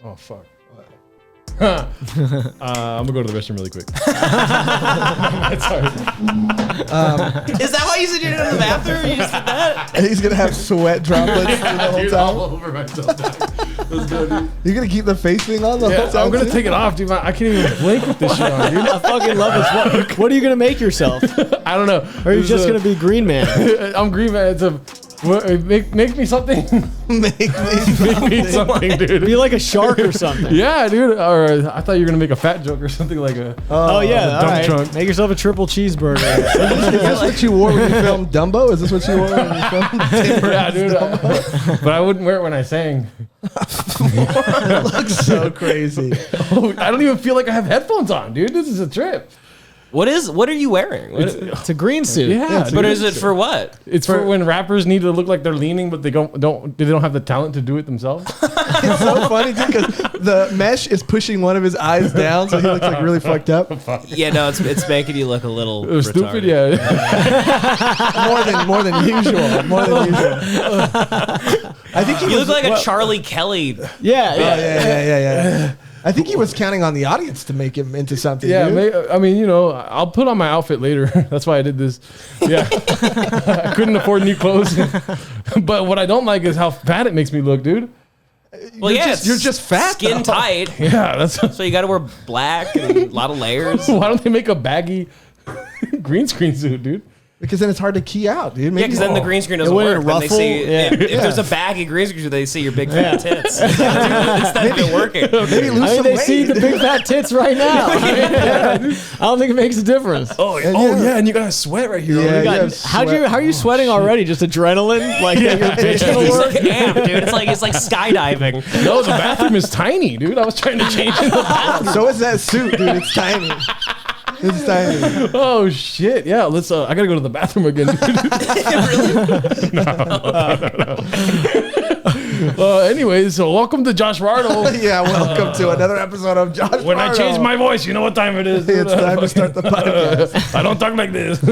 Oh, fuck. I'm gonna go to the restroom really quick. Sorry. Is that why you said you're in the bathroom? You said that? He's gonna have sweat droplets the whole Dude, time. all over myself. Let's go, dude. You're gonna keep the face thing on the whole time? I'm gonna too? take it off, dude. I can't even blink with this shit on, dude. I fucking love this. What are you gonna make yourself? I don't know. Or are you just gonna be Green Man? I'm Green Man. It's a make me something. Make Make me something, dude. Be like a shark or something. Yeah, dude. Or I thought you were gonna make a fat joke or something like a. Oh yeah, all dump right. trunk. Make yourself a triple cheeseburger. Is this what you wore when you filmed Dumbo? Is this what you wore when you filmed Yeah, dude. But I wouldn't wear it when I sang. It looks so crazy. Oh, I don't even feel like I have headphones on, dude. This is a trip. What are you wearing? It's a green suit. Yeah, But dude. is it for what? It's for when rappers need to look like they're leaning, but they don't have the talent to do it themselves. It's so funny too because the mesh is pushing one of his eyes down, so he looks like really fucked up. Yeah, no, it's making you look a little retarded. Stupid, yeah. More than usual. More than usual. I think he You was, look like a Charlie Kelly. Yeah. I think he was counting on the audience to make him into something. Yeah, dude. I mean, you know, I'll put on my outfit later. That's why I did this. Yeah, I couldn't afford new clothes. But what I don't like is how fat it makes me look, dude. Well, you're just fat. Skin though. tight. Yeah, that's. So you got to wear black and a lot of layers. Why don't they make a baggy green screen suit, dude? Because then it's hard to key out, dude. Yeah, Maybe because then the green screen doesn't wouldn't work. Then they ruffle. see Yeah. if there's a baggy green screen, they see your big fat tits instead of it working. maybe lose I mean, some they weight. see the big fat tits right now. I don't think it makes a difference. Oh yeah, and you got to sweat right here. Yeah, already. yeah. How are you sweating already? Just adrenaline? Like that your bitch gonna He's work? like amped, dude. It's like skydiving. No, the bathroom is tiny, dude. I was trying to change in the bathroom. So is that suit, dude. It's tiny. It's tiny. Oh shit! Yeah, let's. I gotta go to the bathroom again. Anyways, so welcome to Joshrardo. Yeah, welcome to another episode of Josh. When I change my voice, you know what time it is. It's time to start the podcast. I don't talk like this.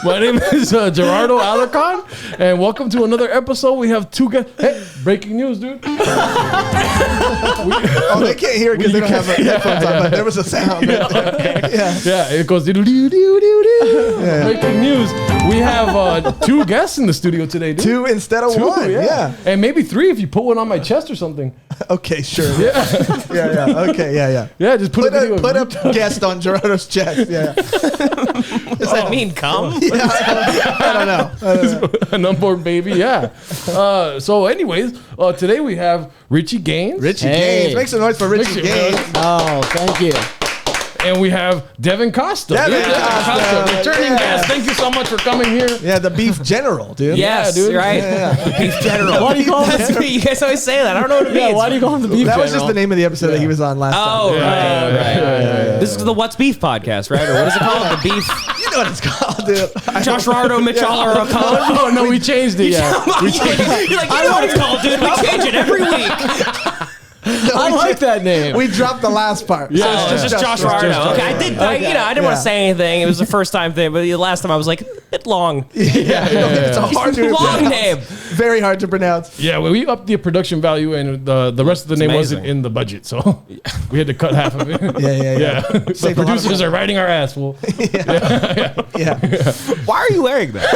My name is Gerardo Alarcon, and welcome to another episode. We have two guests. Hey, breaking news, dude. Oh, they can't hear it because they don't have headphones on, but there was a sound. Right there. Yeah, it goes do do do do do. Breaking news. We have two guests in the studio today, dude. Two instead of one. Yeah. And maybe three if you put one on my chest or something. Okay, sure. Yeah. Okay, yeah. Yeah, just put Put a guest on Gerardo's chest. Yeah. Does that mean cum? I don't know. an unborn baby. Yeah. So, anyways, today we have Richie Gains. Richie Hey. Gains. Make some noise for Richie Gains. Oh, thank you. And we have Devan Costa. Devan Costa. Returning Yeah. guest. Thank you so much for coming here. Yeah, the beef general, dude. Yes, dude. right. Yeah. Beef general. Why do you call him? That's me. You guys always say that. I don't know what it means. Yeah, why do you call him the beef That was general? just the name of the episode that he was on last Oh, time. right. This is the What's Beef podcast, right? Or what is it called? The Beef. You know what it's called, dude. Joshrardo, Mitchell, or a color. Oh, no, we changed it. Yeah. You're like, you know what it's called, dude. We change it every week. I like that name. We dropped the last part. Yeah. So It's just Joshrardo. Okay, I didn't want to say anything. It was the first time thing, but the last time I was like, a bit long. It's a hard to Long pronounce. name. Very hard to pronounce. Yeah, well, we upped the production value, and the rest of the name amazing. wasn't in the budget, so we had to cut half of it. Yeah. The Saved a lot of producers money. are riding our ass, fool. Yeah. Why are you wearing that?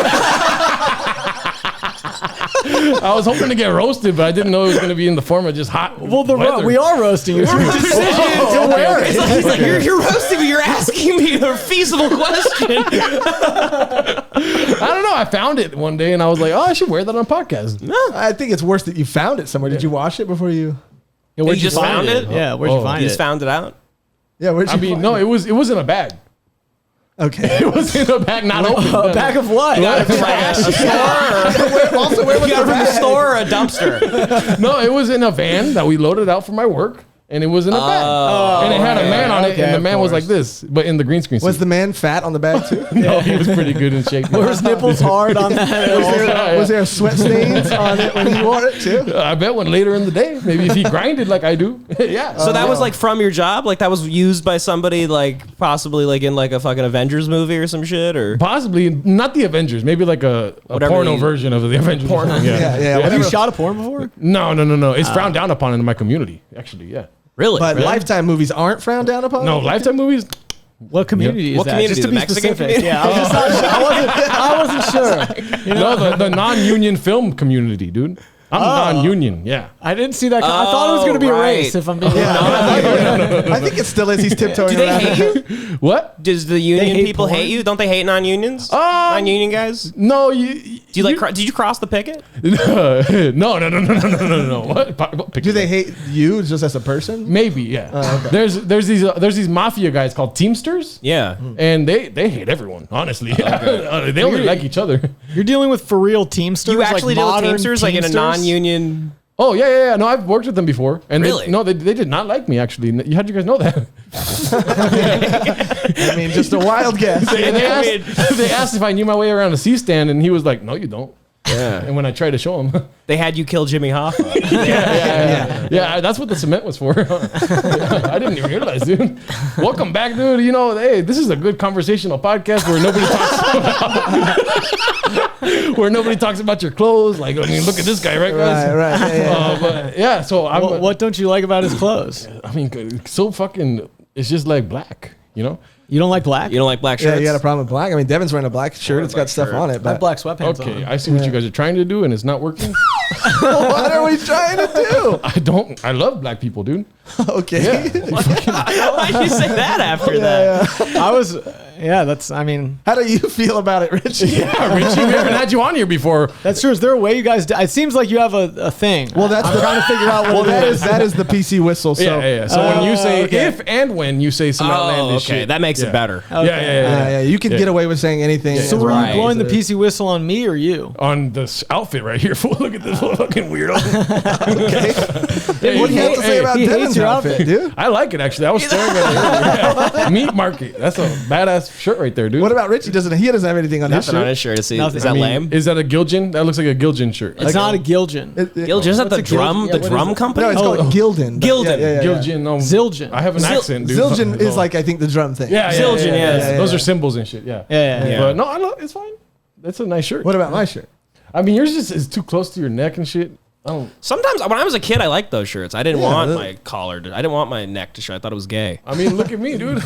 I was hoping to get roasted, but I didn't know it was going to be in the form of just hot. Well, weather. we are roasting you. It's your decision to wear it. He's like, you're roasting me. You're asking me a feasible question. I don't know. I found it one day, and I was like, oh, I should wear that on a podcast. I think it's worse that you found it somewhere. Did you wash it before you? Yeah, where'd You just find found it? Yeah, where'd you find You it? just found it out? Yeah, where'd you I mean, find no, it? it was in a bag. Okay. It was in a bag, not open. A bag of what? Trash. Also, where was You got it the from the bag? store or a dumpster? No, it was in a van that we loaded out for my work. and it was in a bag, and it had a man on it, and the man was like this, but in the green screen. Was the man fat on the bag too? No, he was pretty good in shape. Were his nipples hard on that? Was there sweat stains on it when he wore it too? I bet one later in the day, maybe if he grinded like I do. Yeah. So that was like from your job? Like that was used by somebody like possibly like in like a fucking Avengers movie or some shit or Possibly not the Avengers, maybe like a porno version of the Avengers. Porno. Yeah. Have you shot a porn before? No. It's frowned down upon in my community, actually. Yeah. Really? But Lifetime movies aren't frowned down upon? No, Lifetime movies. What community is What that? community? Just to The be Mexican specific. community? Yeah, I was just not sure. I wasn't sure. No, the non-union film community, dude. I'm non-union. Yeah. I didn't see that. I thought it was going to be a race. If I'm being honest. I think it still is. He's tiptoeing Do they around. hate you? What? Does the union hate people porn? hate you? Don't they hate non-unions? Non-union guys? Do No, you like? Did you cross the picket? No. What Do they hate you just as a person? Maybe, yeah. There's these mafia guys called Teamsters, Yeah. and they hate everyone. Honestly, they only like each other. You're dealing with for real Teamsters. You actually like deal with modern Teamsters like in a Teamsters? non-union. Oh yeah. No, I've worked with them before, and Really? they did not like me. Actually, how'd you guys know that? I mean, just a wild guess. They asked if I knew my way around a C-stand, and he was like, "No, you don't." Yeah. And when I tried to show him, They had you kill Jimmy Hoffa. yeah, that's what the cement was for. I didn't even realize, dude. Welcome back, dude. You know, hey, this is a good conversational podcast where nobody talks about your clothes. Like, I mean, look at this guy, right, guys? Right. Yeah. But yeah, so I'm. What don't you like about his clothes? I mean, so fucking. It's just like black, you know. You don't like black? You don't like black Yeah, shirts? you got a problem with black? I mean, Devin's wearing a black shirt. It's got stuff on it. I have But black sweatpants Okay, on. I see what you guys are trying to do, and it's not working. what are we trying to do? I don't. I love black people, dude. Okay. Why'd you say that after that? I was, that's, I mean, How do you feel about it, Richie? Yeah, Richie, we haven't had you on here before. that's true. Is there a way you guys, it seems like you have a thing. Well, that's I'm trying to figure out what it is. that is the PC whistle. So Yeah. So when you say okay. if and when you say some Oh, outlandish okay. shit, That makes yeah. it better. Yeah. you can get away with saying anything. So as were long you blowing as the it- PC whistle on me or you? On this outfit right here, fool. Look at this fucking weirdo. Hey, What do you have to say about he hates Devin's your outfit, dude? I like it actually. I was staring at it. Meat market. That's a badass shirt right there, dude. What about Richie? He doesn't have anything on his Nothing on shirt. his shirt. Is Nothing. that I mean, lame? Is that a Giljan? That looks like a Giljan shirt. It's not a Giljan. Giljan, is that the What's a drum? Giljan? The Yeah, what drum is it? company? No, it's called Gildan. Gildan. Giljan. No, Zildjian. I have an accent, dude. Zildjian is like, I think, the drum thing. Yeah, Zildjian, yeah. Those are symbols and shit. Yeah. Yeah. But no, I love, it's fine. That's a nice shirt. What about my shirt? I mean, yours just is too close to your neck and shit. I don't. Sometimes when I was a kid, I liked those shirts. I didn't want that- my collar. I didn't want my neck to show. I thought it was gay. I mean, look at me, dude.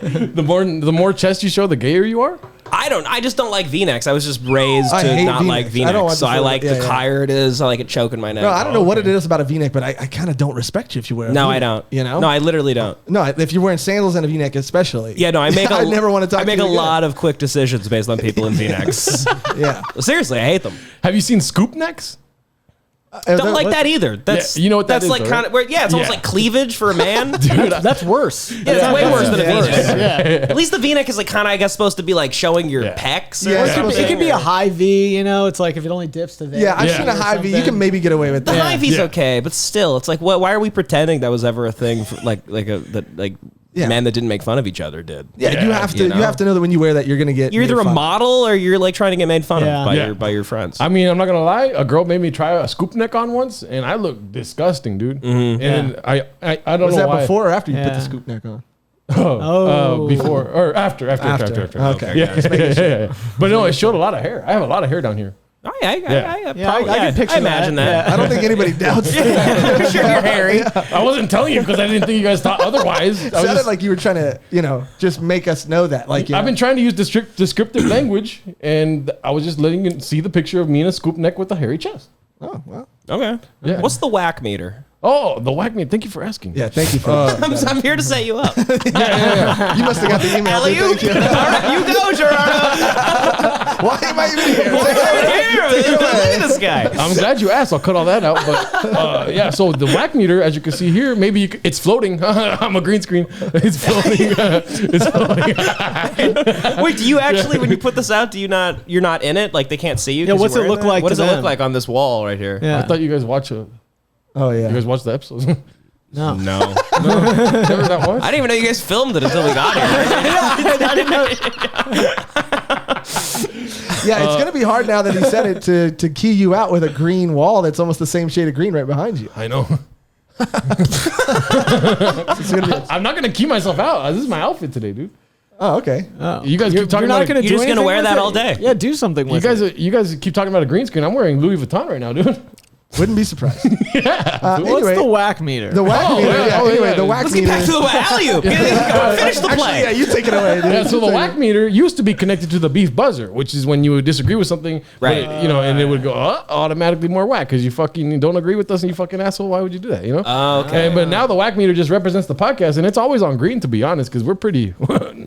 The more chest you show, the gayer you are. I just don't like V-necks. I was just raised I to hate not like V-necks. I don't V-necks. want So to I feel like that- the higher it is. I like it choking my neck. No, I don't know what it is about a V-neck, but I kind of don't respect you if you wear a No, V-neck, I don't. You know? No, I literally don't. No, if you're wearing sandals and a V-neck especially. Yeah, no, I make. I never want to talk I make to a you again. lot of quick decisions based on people in V-necks. Yeah. Seriously, I hate them. Have you seen scoop necks? Don't like that either. That's you know what that that's is, like though, kind of right? it's almost Yeah. like cleavage for a man. Dude, That's worse. Yeah, it's way worse than a V-neck. Yeah. At least the V-neck is like kind of, I guess, supposed to be like showing your Yeah. pecs. Yeah, or it's something. It could be a high V, it's like if it only dips to there. Yeah, I've Yeah. seen a high V. You something. can maybe get away with The that. high V's Yeah. okay, but still, it's like, why are we pretending that was ever a thing? For Yeah. men that didn't make fun of each other did. Yeah, you have to. you know? You have to know that when you wear that, you're gonna get. You're either made a fun of. model or you're like trying to get made fun Yeah. of by Yeah. your friends. I mean, I'm not gonna lie. A girl made me try a scoop neck on once, and I looked disgusting, dude. And I don't Was know that why. before or after you put Yeah. the scoop neck on? Before or after. Okay. Yeah. But no, it showed a lot of hair. I have a lot of hair down here. I can picture I imagine that. I don't think anybody doubts that. I'm sure you're hairy. I wasn't telling you because I didn't think you guys thought otherwise. It sounded like you were trying to, just make us know that. Like, I've been trying to use descriptive language, and I was just letting you see the picture of me in a scoop neck with a hairy chest. Oh well. Okay. Yeah. What's the whack meter? Oh, the whack me. Thank you for asking. Yeah. Thank you for. I'm here to set you up. You must have got the email. Alley Thank you. All right, you go, Gerardo. Why am I even here? Over here. Look at this guy. I'm glad you asked. I'll cut all that out. But yeah, so the whack meter, as you can see here, maybe it's floating. I'm a green screen. It's floating. It's floating. Wait, do you actually, when you put this out, you're not in it? Like they can't see you? Yeah, what's it look like? What does it them? look like on this wall right here? Yeah. I thought you guys watch it. Oh yeah. You guys watch the episodes? No. No. Never that watch? I didn't even know you guys filmed it until we got here. I didn't know. Yeah, it's gonna be hard now that he said it to key you out with a green wall that's almost the same shade of green right behind you. I know. It's gonna be I'm not gonna key myself out. This is my outfit today, dude. oh, okay. You guys keep talking You're not about going to do You're just gonna anything wear with that it? all day. Yeah, do something with it. you guys keep talking about a green screen. I'm wearing Louis Vuitton right now, dude. Wouldn't be surprised. What's Anyway, the whack meter? the whack meter. Yeah, anyway, the whack Let's meter. get back to the alley-oop. Finish the Actually, play. yeah, you take it away, dude. Yeah, so the You take whack meter used to be connected to the beef buzzer, which is when you would disagree with something, Right. but, and it would go automatically more whack because you fucking don't agree with us and you fucking asshole. Why would you do that? Oh, okay. But now the whack meter just represents the podcast, and it's always on green, to be honest, because we're pretty,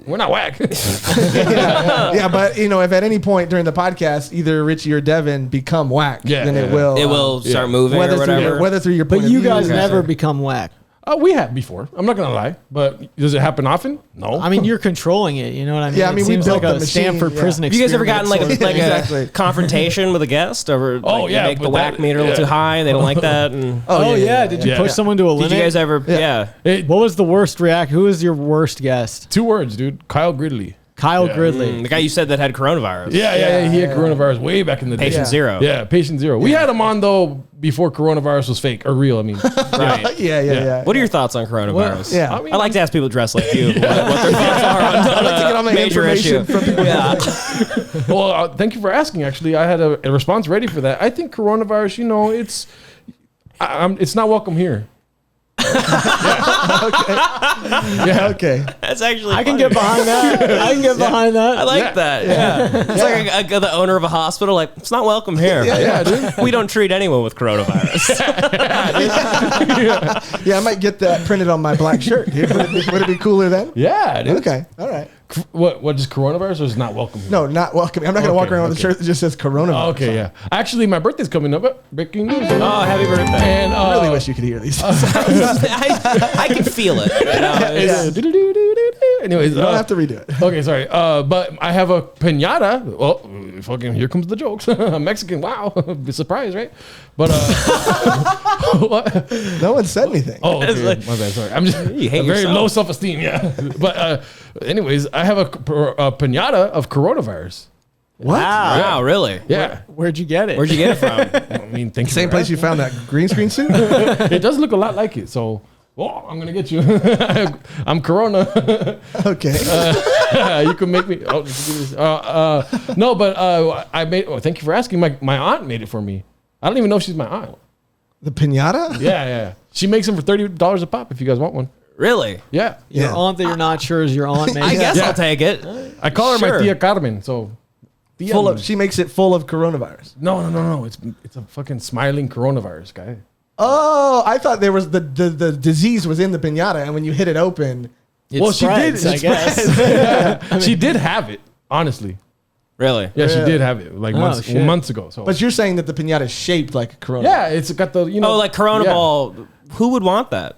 we're not whack. yeah, but if at any point during the podcast either Richie or Devin become whack, then it will. It will start moving or whether whatever. through your But point of you view guys or- never become whack. We have before. I'm not gonna lie, but does it happen often? No. I mean, you're controlling it. You know what I mean? Yeah, I mean, it we seems built like the a machine, Stanford yeah. prison Have you guys ever experiment gotten like sort of thing. Exactly. a confrontation with a guest, or Oh, you yeah, make the but whack that- meter a little yeah. too high, and they don't like that? And Oh, yeah. Did you yeah. push someone to a limit? did you guys ever? Yeah. What was the worst react? Who was your worst guest? 2 words, dude. Kyle Gridley. Kyle Yeah. Gridley. The guy you said that had coronavirus. Yeah. He had coronavirus way back in the day. Patient zero. Yeah, patient zero. We had him on though before coronavirus was fake or real. I mean, Right. Yeah. What are your thoughts on coronavirus? Yeah. I mean, I like to ask people dressed like you what their thoughts are on I like to get all my major issue. information from people. Yeah. well, thank you for asking. Actually, I had a response ready for that. I think coronavirus, it's not welcome here. Okay. That's actually I can funny. get behind that. I can get behind that. I like that. Yeah. It's like the owner of a hospital, like, it's not welcome here. Yeah, dude. We don't treat anyone with coronavirus. Yeah, I might get that printed on my black shirt, dude. Would it be cooler then? Yeah, dude. Okay. All right. What? Just coronavirus or is not welcome here? No, not welcome. I'm not going to walk Okay, around with a shirt that just says coronavirus. Okay, yeah. Actually, my birthday's coming up. Breaking news. Oh, happy birthday. And I really wish you could hear these. I can feel it. You know? Anyways, You don't have to redo it. Okay, sorry. But I have a pinata. Well, fucking here comes the jokes. A Mexican. Wow, be surprised, right? But what? No one said anything. Oh, okay. It's like- My bad. Sorry. I'm just You hate very yourself. low self-esteem. Yeah. But anyways, I have a pinata of coronavirus. What? Wow, really? Yeah. Where'd you get it? Where'd you get it from? I mean, thank you. Same for place you found that green screen suit? asking. It does look a lot like it. So, I'm gonna get you. I'm Corona. Okay. You can make me. Oh, no, but I made. Oh, thank you for asking. My aunt made it for me. I don't even know if she's my aunt. The pinata? Yeah. She makes them for $30 a pop. If you guys want one. Really? Yeah. Your Yeah. aunt that you're not sure is your aunt. Maybe. I guess Yeah. I'll take it. I call her Sure. my Tia Carmen. So. Tia Full of. She makes it full of coronavirus. No. It's a fucking smiling coronavirus guy. Oh, I thought there was the disease was in the pinata, and when you hit it open, It Well, she did, spreads, I it guess. She did have it. Honestly. Really? Yeah, she Yeah. did have it like shit. months ago. So. but you're saying that the pinata is shaped like a corona. yeah, it's got the Oh, like Corona yeah. Ball. Who would want that?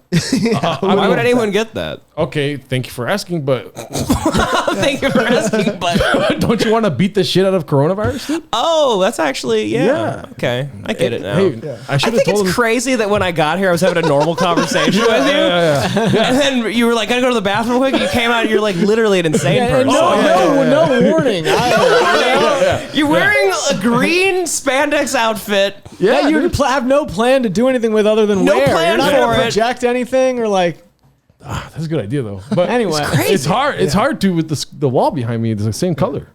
Why would anyone get that? Okay, thank you for asking, but Thank you for asking, but don't you want to beat the shit out of coronavirus, dude? oh, that's actually Yeah. Okay, I get it now. Hey, I I should have think told it's him. crazy that when I got here, I was having a normal conversation with you, Yeah. and then you were like, "Gotta go to the bathroom quick." You came out, and you're like literally an insane Yeah, person. no warning. You're wearing a green spandex outfit. Yeah, you have no plan to do anything with other than No wear. plan You're not for gonna it. project anything or like. That's a good idea though. But Anyway. It's crazy. it's hard. It's hard to with the wall behind me. It's the same color.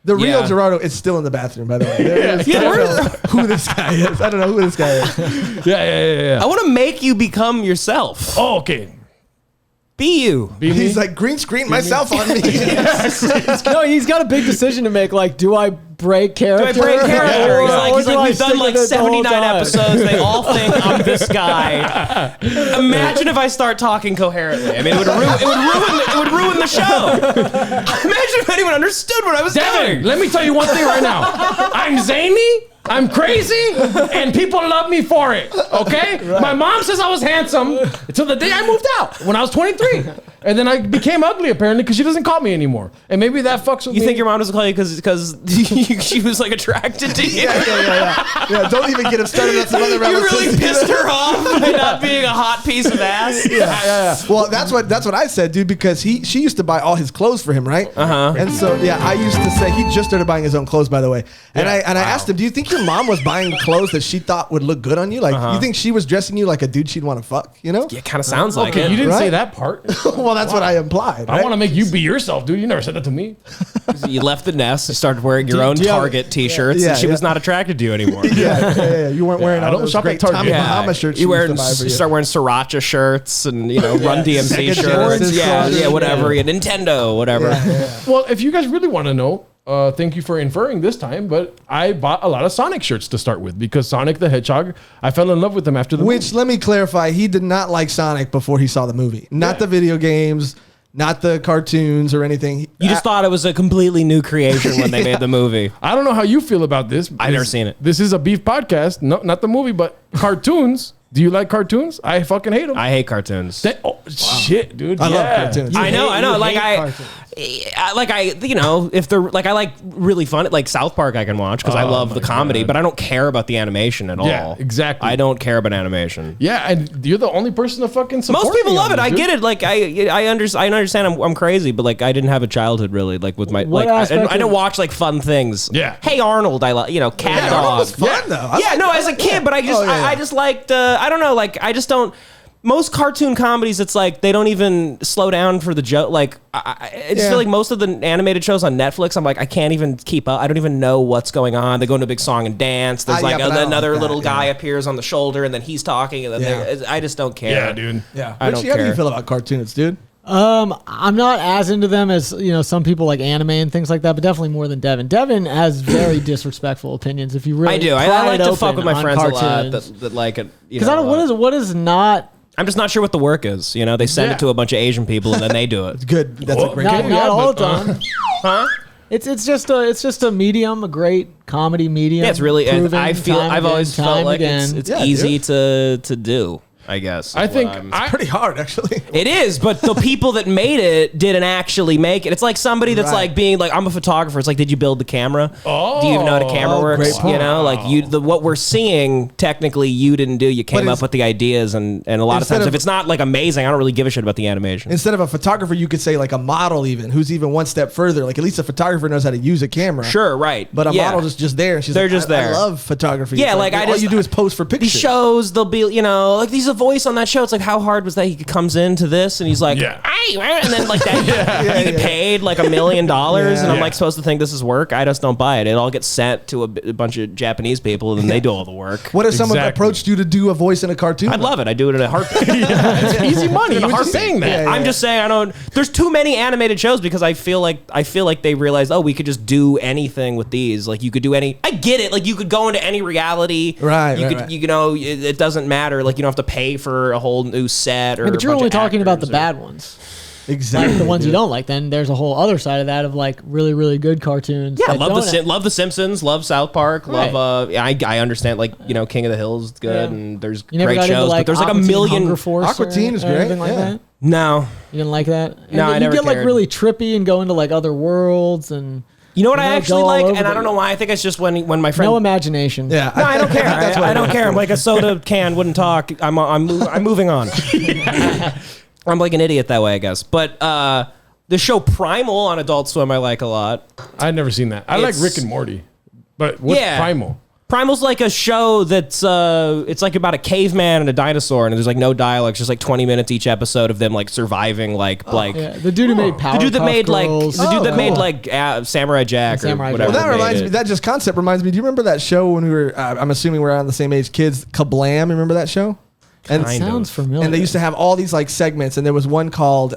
The real Yeah. Gerardo is still in the bathroom, by the way. I Yeah, don't know who this guy is. I don't know who this guy is. Yeah. I want to make you become yourself. Oh, okay. Be you. Be me. He's like green screen myself on me. No, he's got a big decision to make. Like, do I break Do I character? break character? He's do like, I we've done stick like with it the whole 79 time? episodes. They all think I'm this guy. Imagine if I start talking coherently. I mean, it would ruin the show. Imagine if anyone understood what I was Devin, doing. let me tell you one thing right now. I'm zany. I'm crazy, and people love me for it. Okay, my mom says I was handsome until the day I moved out when I was 23, and then I became ugly apparently because she doesn't call me anymore, and maybe that fucks with me. You think your mom doesn't call you because she was like attracted to you? Yeah, don't even get him started on some other You relatives. really pissed her off by not being a hot piece of ass. Yeah. Well, that's what I said, dude. Because she used to buy all his clothes for him, right? And so I used to say he just started buying his own clothes, by the way. And I asked him, do you think your mom was buying clothes that she thought would look good on you? Like, you think she was dressing you like a dude she'd want to fuck? You know? Yeah, it kind of sounds like it. You didn't Right? say that part. Well, that's what I implied. I want to make you be yourself, dude. You never said that to me. You left the nest and started wearing your own Target T-shirts, Yeah, and she yeah. was not attracted to you anymore. Yeah. You weren't wearing I all don't those shop at great Target. Tommy Yeah. Bahama shirts. You used to buy for you. start wearing Sriracha shirts and Run DMC Sega shirts. Genesis Yeah, clothes. whatever. Yeah, Nintendo, whatever. Well, if you guys really want to know, thank you for inferring this time, but I bought a lot of Sonic shirts to start with because Sonic the Hedgehog, I fell in love with him after the Which, movie. let me clarify, he did not like Sonic before he saw the movie. Not the video games, not the cartoons or anything. You just thought it was a completely new creation when they made the movie. I don't know how you feel about this. I've never seen it. This is a beef podcast. No, not the movie, but cartoons. Do you like cartoons? I fucking hate them. I hate cartoons. Shit, dude. I love cartoons. I know. Like if they're like, I like really fun, like South Park I can watch because I love the comedy, but I don't care about the animation at all. Yeah, exactly. I don't care about animation. Yeah, and you're the only person to fucking support Most people me love on it. this, I dude. get it. Like I understand. I'm crazy, but like I didn't have a childhood really. Like with my What like aspect I don't watch like fun things. Yeah. Hey Arnold, I like Cat Arnold Dog. was fun, though. As a kid, but I just I just liked I don't know, like I just don't. Most cartoon comedies, it's like they don't even slow down for the joke. Like I just feel like most of the animated shows on Netflix, I'm like I can't even keep up. I don't even know what's going on. They go into a big song and dance. There's like but I don't another like that, little guy appears on the shoulder and then he's talking and then I just don't care. Yeah, dude. Yeah. I don't Richie, how do you care. feel about cartoons, dude? I'm not as into them as some people like anime and things like that, but definitely more than Devin. Devin has very disrespectful opinions. If you really, I do. I pry like it to fuck open with my on friends cartoons. a lot that like it. Because I don't. What is not. I'm just not sure what the work is. They send it to a bunch of Asian people and then they do it. Good. That's a great Not, game. not all the but, time. Huh? It's just a medium, a great comedy medium. Yeah, it's really. proven I feel. time I've again, always time felt like again. it's Yeah, easy to do. I guess. I is think what I'm- Pretty hard, actually. it is, but the people that made it didn't actually make it. It's like somebody that's Right. like being like, I'm a photographer. It's like, did you build the camera? Do you even know how the camera works? great point. Like what we're seeing, technically, you didn't do. You came But up with the ideas, and a lot of instead times, of- if it's not like amazing, I don't really give a shit about the animation. Instead of a photographer, you could say like a model, even who's even one step further. Like at least a photographer knows how to use a camera. Sure, right. But a Yeah. model just there. And she's They're like, just I there. love photography. Yeah, It's like I all just you do is pose for pictures. These shows, they'll be, like he's a voice on that show. It's like, how hard was that? He comes into this and he's like, Yeah. "Hey," and then like that, you get paid like $1 million, and I'm like supposed to think this is work. I just don't buy it. It all gets sent to a bunch of Japanese people, and then they do all the work. What if someone Exactly. approached you to do a voice in a cartoon? I'd love it. I do it in a heartbeat. It's easy money. You were just saying that. Yeah, yeah. I'm just saying I don't. There's too many animated shows because I feel like they realized, we could just do anything with these. Like you could do any. I get it. Like you could go into any reality. Right, You right, could. right. It doesn't matter. Like you don't have to pay for a whole new set or. Yeah, but a you're bunch only of talking about the actors or- bad ones. Exactly. Like the ones you don't like. Then there's a whole other side of that of like really, really good cartoons. Yeah, that love don't- love the Simpsons, love South Park, Right. love. I understand like King of the Hill is good, Yeah. and there's You never great got shows, into like but there's like a Aqua Teen million. Hunger Force Aqua Teen is or great, anything like yeah. that. No, You didn't like that? And No, I you never get like cared. really trippy and go into like other worlds and you know what You I know, actually go all like, over and I the- don't know why. I think it's just when my friend. no imagination. Yeah. No, I don't care. That's what I it don't is. care. I'm like a soda can wouldn't talk. I'm moving on. I'm like an idiot that way, I guess. But the show Primal on Adult Swim I like a lot. I've never seen that. I like It's- Rick and Morty. But what's Yeah. Primal? Primal's like a show that's it's like about a caveman and a dinosaur, and there's like no dialogue. It's just like 20 minutes each episode of them like surviving Yeah, the dude who made Powerpuff the dude that made Girls. Samurai Jack Samurai or Jack. whatever. Well, that made reminds it. me. That just concept reminds me. Do you remember that show when we were? I'm assuming we're around the same age. Kids, Kablam. Remember that show? And Kind Sounds of. familiar. and they used to have all these like segments, and there was one called.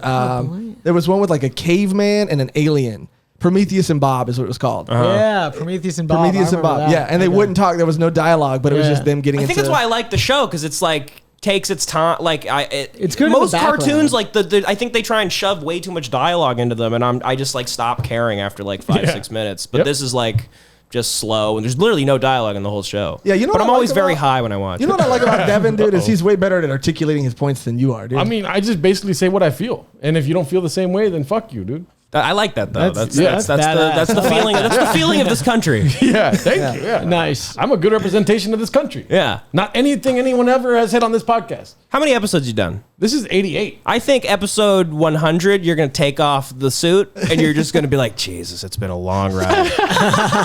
There was one with like a caveman and an alien. Prometheus and Bob is what it was called. Yeah, Prometheus and Bob. Prometheus I and Bob. remember that. Yeah, and they Okay. wouldn't talk. There was no dialogue, but it was Yeah. just them getting. I think into, that's why I like the show because it's like takes its time. Like It's good in the Most background. cartoons, like I think they try and shove way too much dialogue into them, and I just like stop caring after like 5-6 minutes. But Yep. this is like just slow, and there's literally no dialogue in the whole show. Yeah, you know. But what I'm I always like very about- high when I watch. You know what I like about Devan, dude, is he's way better at articulating his points than you are, dude. I mean, I just basically say what I feel, and if you don't feel the same way, then fuck you, dude. I like that though. That's badass. the feeling. That's the feeling of this country. Yeah, thank you. Yeah, Nice. I'm a good representation of this country. Yeah. Not anything anyone ever has said on this podcast. How many episodes you done? This is 88. I think episode 100, you're gonna take off the suit and you're just gonna be like, Jesus, it's been a long ride.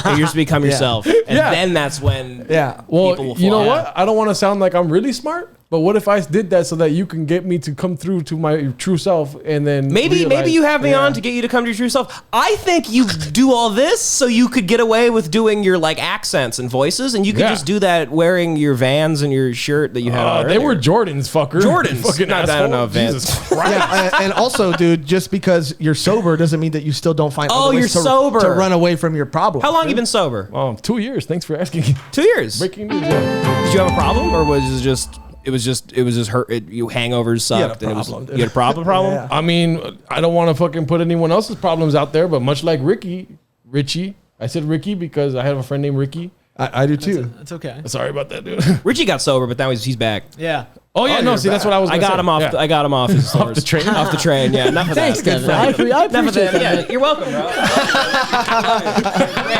And you just become yourself, and then that's when yeah. Well, people will you know fall. what? I don't want to sound like I'm really smart, but what if I did that so that you can get me to come through to my true self, and then Maybe realize- you have me on to get you to come to your true self. I think you do all this so you could get away with doing your like accents and voices, and you could just do that wearing your Vans and your shirt that you had on They earlier. were Jordans, fucker. Jordans. Fucking Not- I asshole. don't know, Vans. Jesus Christ. Yeah, and also, dude, just because you're sober doesn't mean that you still don't find. Oh, other ways you're to, sober. to run away from your problem. How long you been sober? 2 years. Thanks for asking. 2 years. Breaking news. Yeah. Did you have a problem, or was it just? It was just hurt. You hangovers sucked, had a and problem, it dude. was. You had a problem. Yeah. I mean, I don't want to fucking put anyone else's problems out there, but much like Richie. I said Ricky because I have a friend named Ricky. I do too. That's okay. Sorry about that, dude. Richie got sober, but now he's back. Yeah. Oh yeah, no. you're See, that's back. what I was. I gonna got say. him off. Yeah. I got him off his Off the train? Off the train. Yeah. Enough of Thanks, that. Devin. I appreciate that. Yeah, you're welcome, bro.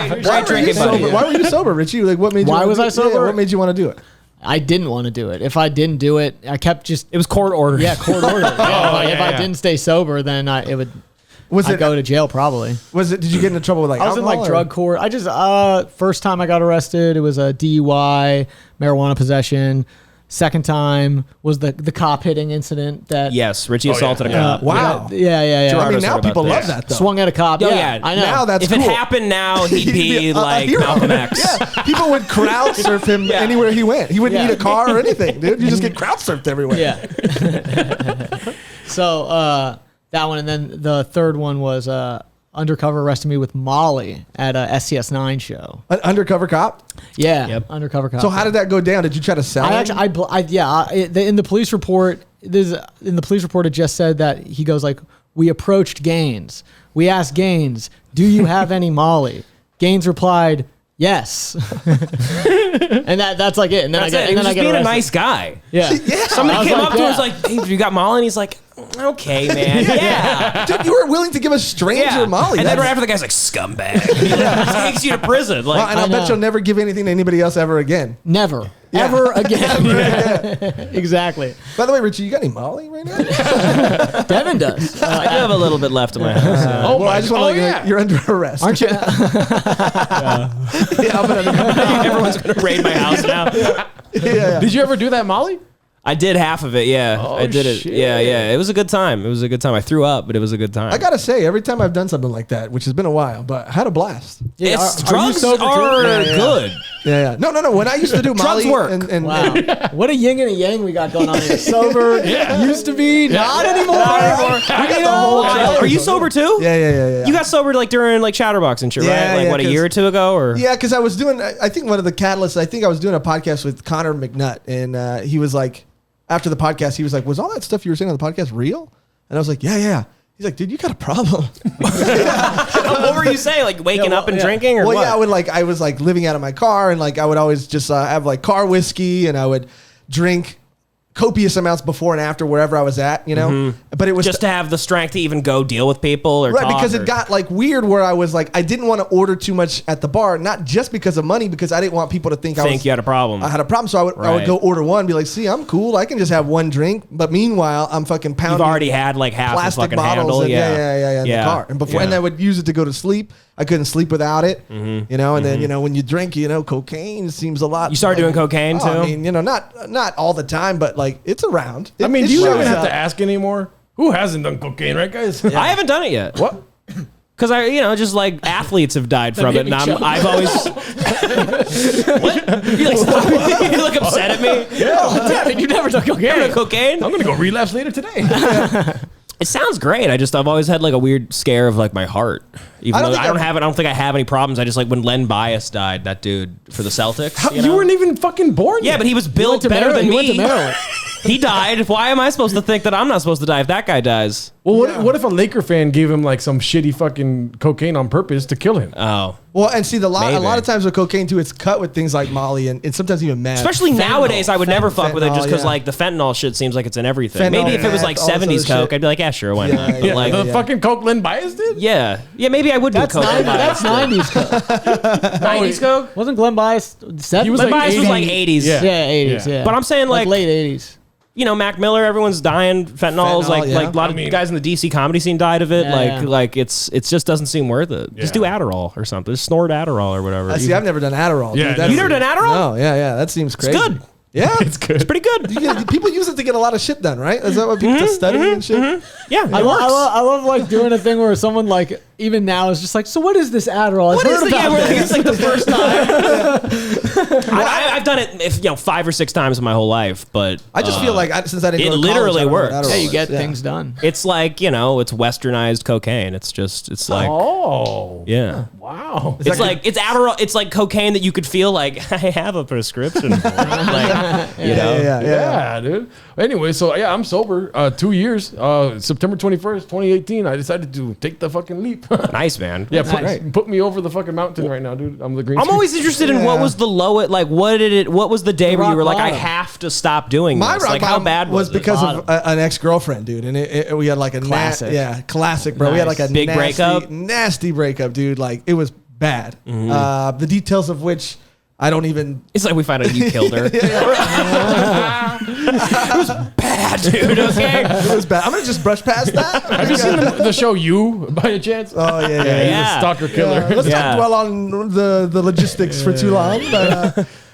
Great Why were you drinking, buddy. sober? Why were you sober, Richie? Like, what made you? Why wanna was do I it? sober? Yeah, what made you want to do it? I didn't want to do it. If I didn't do it, I kept just It was court ordered. court order. If I yeah. didn't stay sober, then it would. Was I'd it? go to jail probably. Was it? Did you get into trouble with like? I was in like alcohol, or- drug court. I just first time I got arrested, it was a DUI, marijuana possession. Second time was the cop hitting incident that Yes, Richie assaulted a yeah. cop. Wow. yeah. Gerardo I mean, said now about people this. love that though. Swung at a cop. Oh, yeah, yeah. I know. Now that's If cool. it happened now, he'd be a like hero. Malcolm X. Yeah, people would crowd surf him Yeah. anywhere he went. He wouldn't Yeah. need a car or anything, dude. You just get crowd surfed everywhere. Yeah. So that one, and then the third one was undercover arrested me with Molly at a SCS9 show. An undercover cop. Yeah, Yep. undercover cop. So how did that go down? Did you try to sell? I him? actually, in the police report, it just said that he goes like, we approached Gains. We asked Gains, do you have any Molly? Gains replied, yes. And that's like it. And then That's I it. get, He and was then I just get being a arrested. nice guy. Yeah. Somebody I was came like, up to him and was yeah. like, hey, you got Molly? And he's like, okay, man. Yeah. Dude, you were willing to give a stranger Yeah. Molly. And then That's- right after the guy's like, scumbag. He takes you to prison. Like, well, and I I bet know. you'll never give anything to anybody else ever again. Never. Yeah. Ever again. Exactly. By the way, Richie, you got any Molly right now? Devin does. I do have a little bit left in my house. Yeah. Oh, Well, I just want to let you know you're under arrest. Aren't you? Yeah, I'm under Everyone's going to raid my house now. yeah. Did you ever do that, Molly? I did half of it, yeah. Oh, I did it. shit. Yeah. It was a good time. I threw up, but it was a good time. I gotta say, every time I've done something like that, which has been a while, but I had a blast. Yeah, It's, are you drugs sober too? are Yeah, yeah. good. Yeah. No. When I used to do Drugs Molly, work. and Wow. What a yin and a yang we got going on here. Sober, used to be, not anymore. We got the whole Are you sober too? Yeah. You got sober like during like Chatterbox and shit, Yeah, right? Like yeah, what, a 'cause- year or two ago, or Yeah, because I was doing. I think one of the catalysts. I think I was doing a podcast with Connor McNutt, and he was like, after the podcast, he was like, "Was all that stuff you were saying on the podcast real?" And I was like, "Yeah." He's like, "Dude, you got a problem." what were you saying? Like waking up and yeah. drinking, or Well, what? I was like living out of my car, and like I would always just have like car whiskey, and I would drink copious amounts before and after wherever I was at, you know. But it was Just to have the strength to even go deal with people or right talk, because or- it got like weird where I was like I didn't want to order too much at the bar, not just because of money, because I didn't want people to think you had a problem. I had a problem, so I would Right. go order one, be like, "See, I'm cool. I can just have one drink." But meanwhile, I'm fucking pounding. You've already had like half the plastic fucking bottles. handle. And, yeah, in the car. And before, and I would use it to go to sleep. I couldn't sleep without it. You know, and then when you drink, cocaine seems a lot. You started doing cocaine, too? I mean, not all the time, but like it's around. I mean, It do you shows even have up. to ask anymore? Who hasn't done cocaine, right, guys? I haven't done it yet. What? Because just like athletes have died from it, and I've always. What? You look upset at me? Devin, you never done cocaine. Cocaine? I'm gonna go relapse later today. It sounds great. I've always had like a weird scare of like my heart. Even though I don't think I have any problems. I just like when Len Bias died, that dude for the Celtics. You weren't even fucking born Yeah, yet. but he was He built went to better than Maryland. me. He went to Maryland. He died. Why am I supposed to think that I'm not supposed to die if that guy dies? Well, what if a Laker fan gave him like some shitty fucking cocaine on purpose to kill him? Oh. Well, and see, a lot Maybe. of times with cocaine too, it's cut with things like Molly and sometimes even meth. Especially nowadays, I would never fuck with it just because yeah. like the fentanyl shit seems like it's in everything. Fentanyl, Maybe if it was like meth, all this 70s other coke, shit. I'd be like, yeah, sure, why not? But yeah, like, The fucking coke Lynn Bias did? yeah, maybe I would do That's coke. 90s coke. 90s coke. Wasn't Glenn Bias 70s? He was Lynn like Bias was 80s. like 80s. Yeah. Yeah, 80s, Yeah. yeah. But I'm saying like late 80s. you know, Mac Miller, everyone's dying. Fentanyl's Fentanyl, like yeah. like a lot of guys in the DC comedy scene died of it. Yeah, like it's just doesn't seem worth it. Just do Adderall or something. Just snort Adderall or whatever. I see. I've never done Adderall. Yeah, dude. That's- You never done Adderall? No, yeah. That seems crazy. good. Yeah, It's good. It's pretty good. People use it to get a lot of shit done, right? Is that what people to study and shit? Yeah, I it works. love like doing a thing where someone like even now is just like, so what is this Adderall? I've heard about It's this. like the first time. I've done it 5 or 6 times in my whole life, but I just feel like since I didn't it go to college, literally I don't know what works. Adderall Yeah, you is. get things done. it's like it's westernized cocaine. It's like Oh. yeah. Wow. It's like it's Adderall. It's like cocaine that you could feel like I have a prescription for. Like, you know. Yeah, dude. Anyway, so yeah, I'm sober. 2 years. September 21st, 2018. I decided to take the fucking leap. Nice, man. Yeah, Nice. put me over the fucking mountain right now, dude. I'm the green. I'm screen. always interested in what was the lowest, like what was the day where you rock were like, I bottom. have to stop doing My this? rock Like how bottom bad was it? because of an ex-girlfriend, dude, and we had like a Classic. classic, bro. We had like a Big breakup? nasty breakup, dude. Like it was bad. The details of which I don't even. It's like we find out you killed her. It was bad, dude. Okay. It was bad. I'm gonna just brush past that. Have you seen the show You by a chance? Oh yeah, He's Yeah. a stalker killer. Let's Yeah. not dwell on the logistics for too long,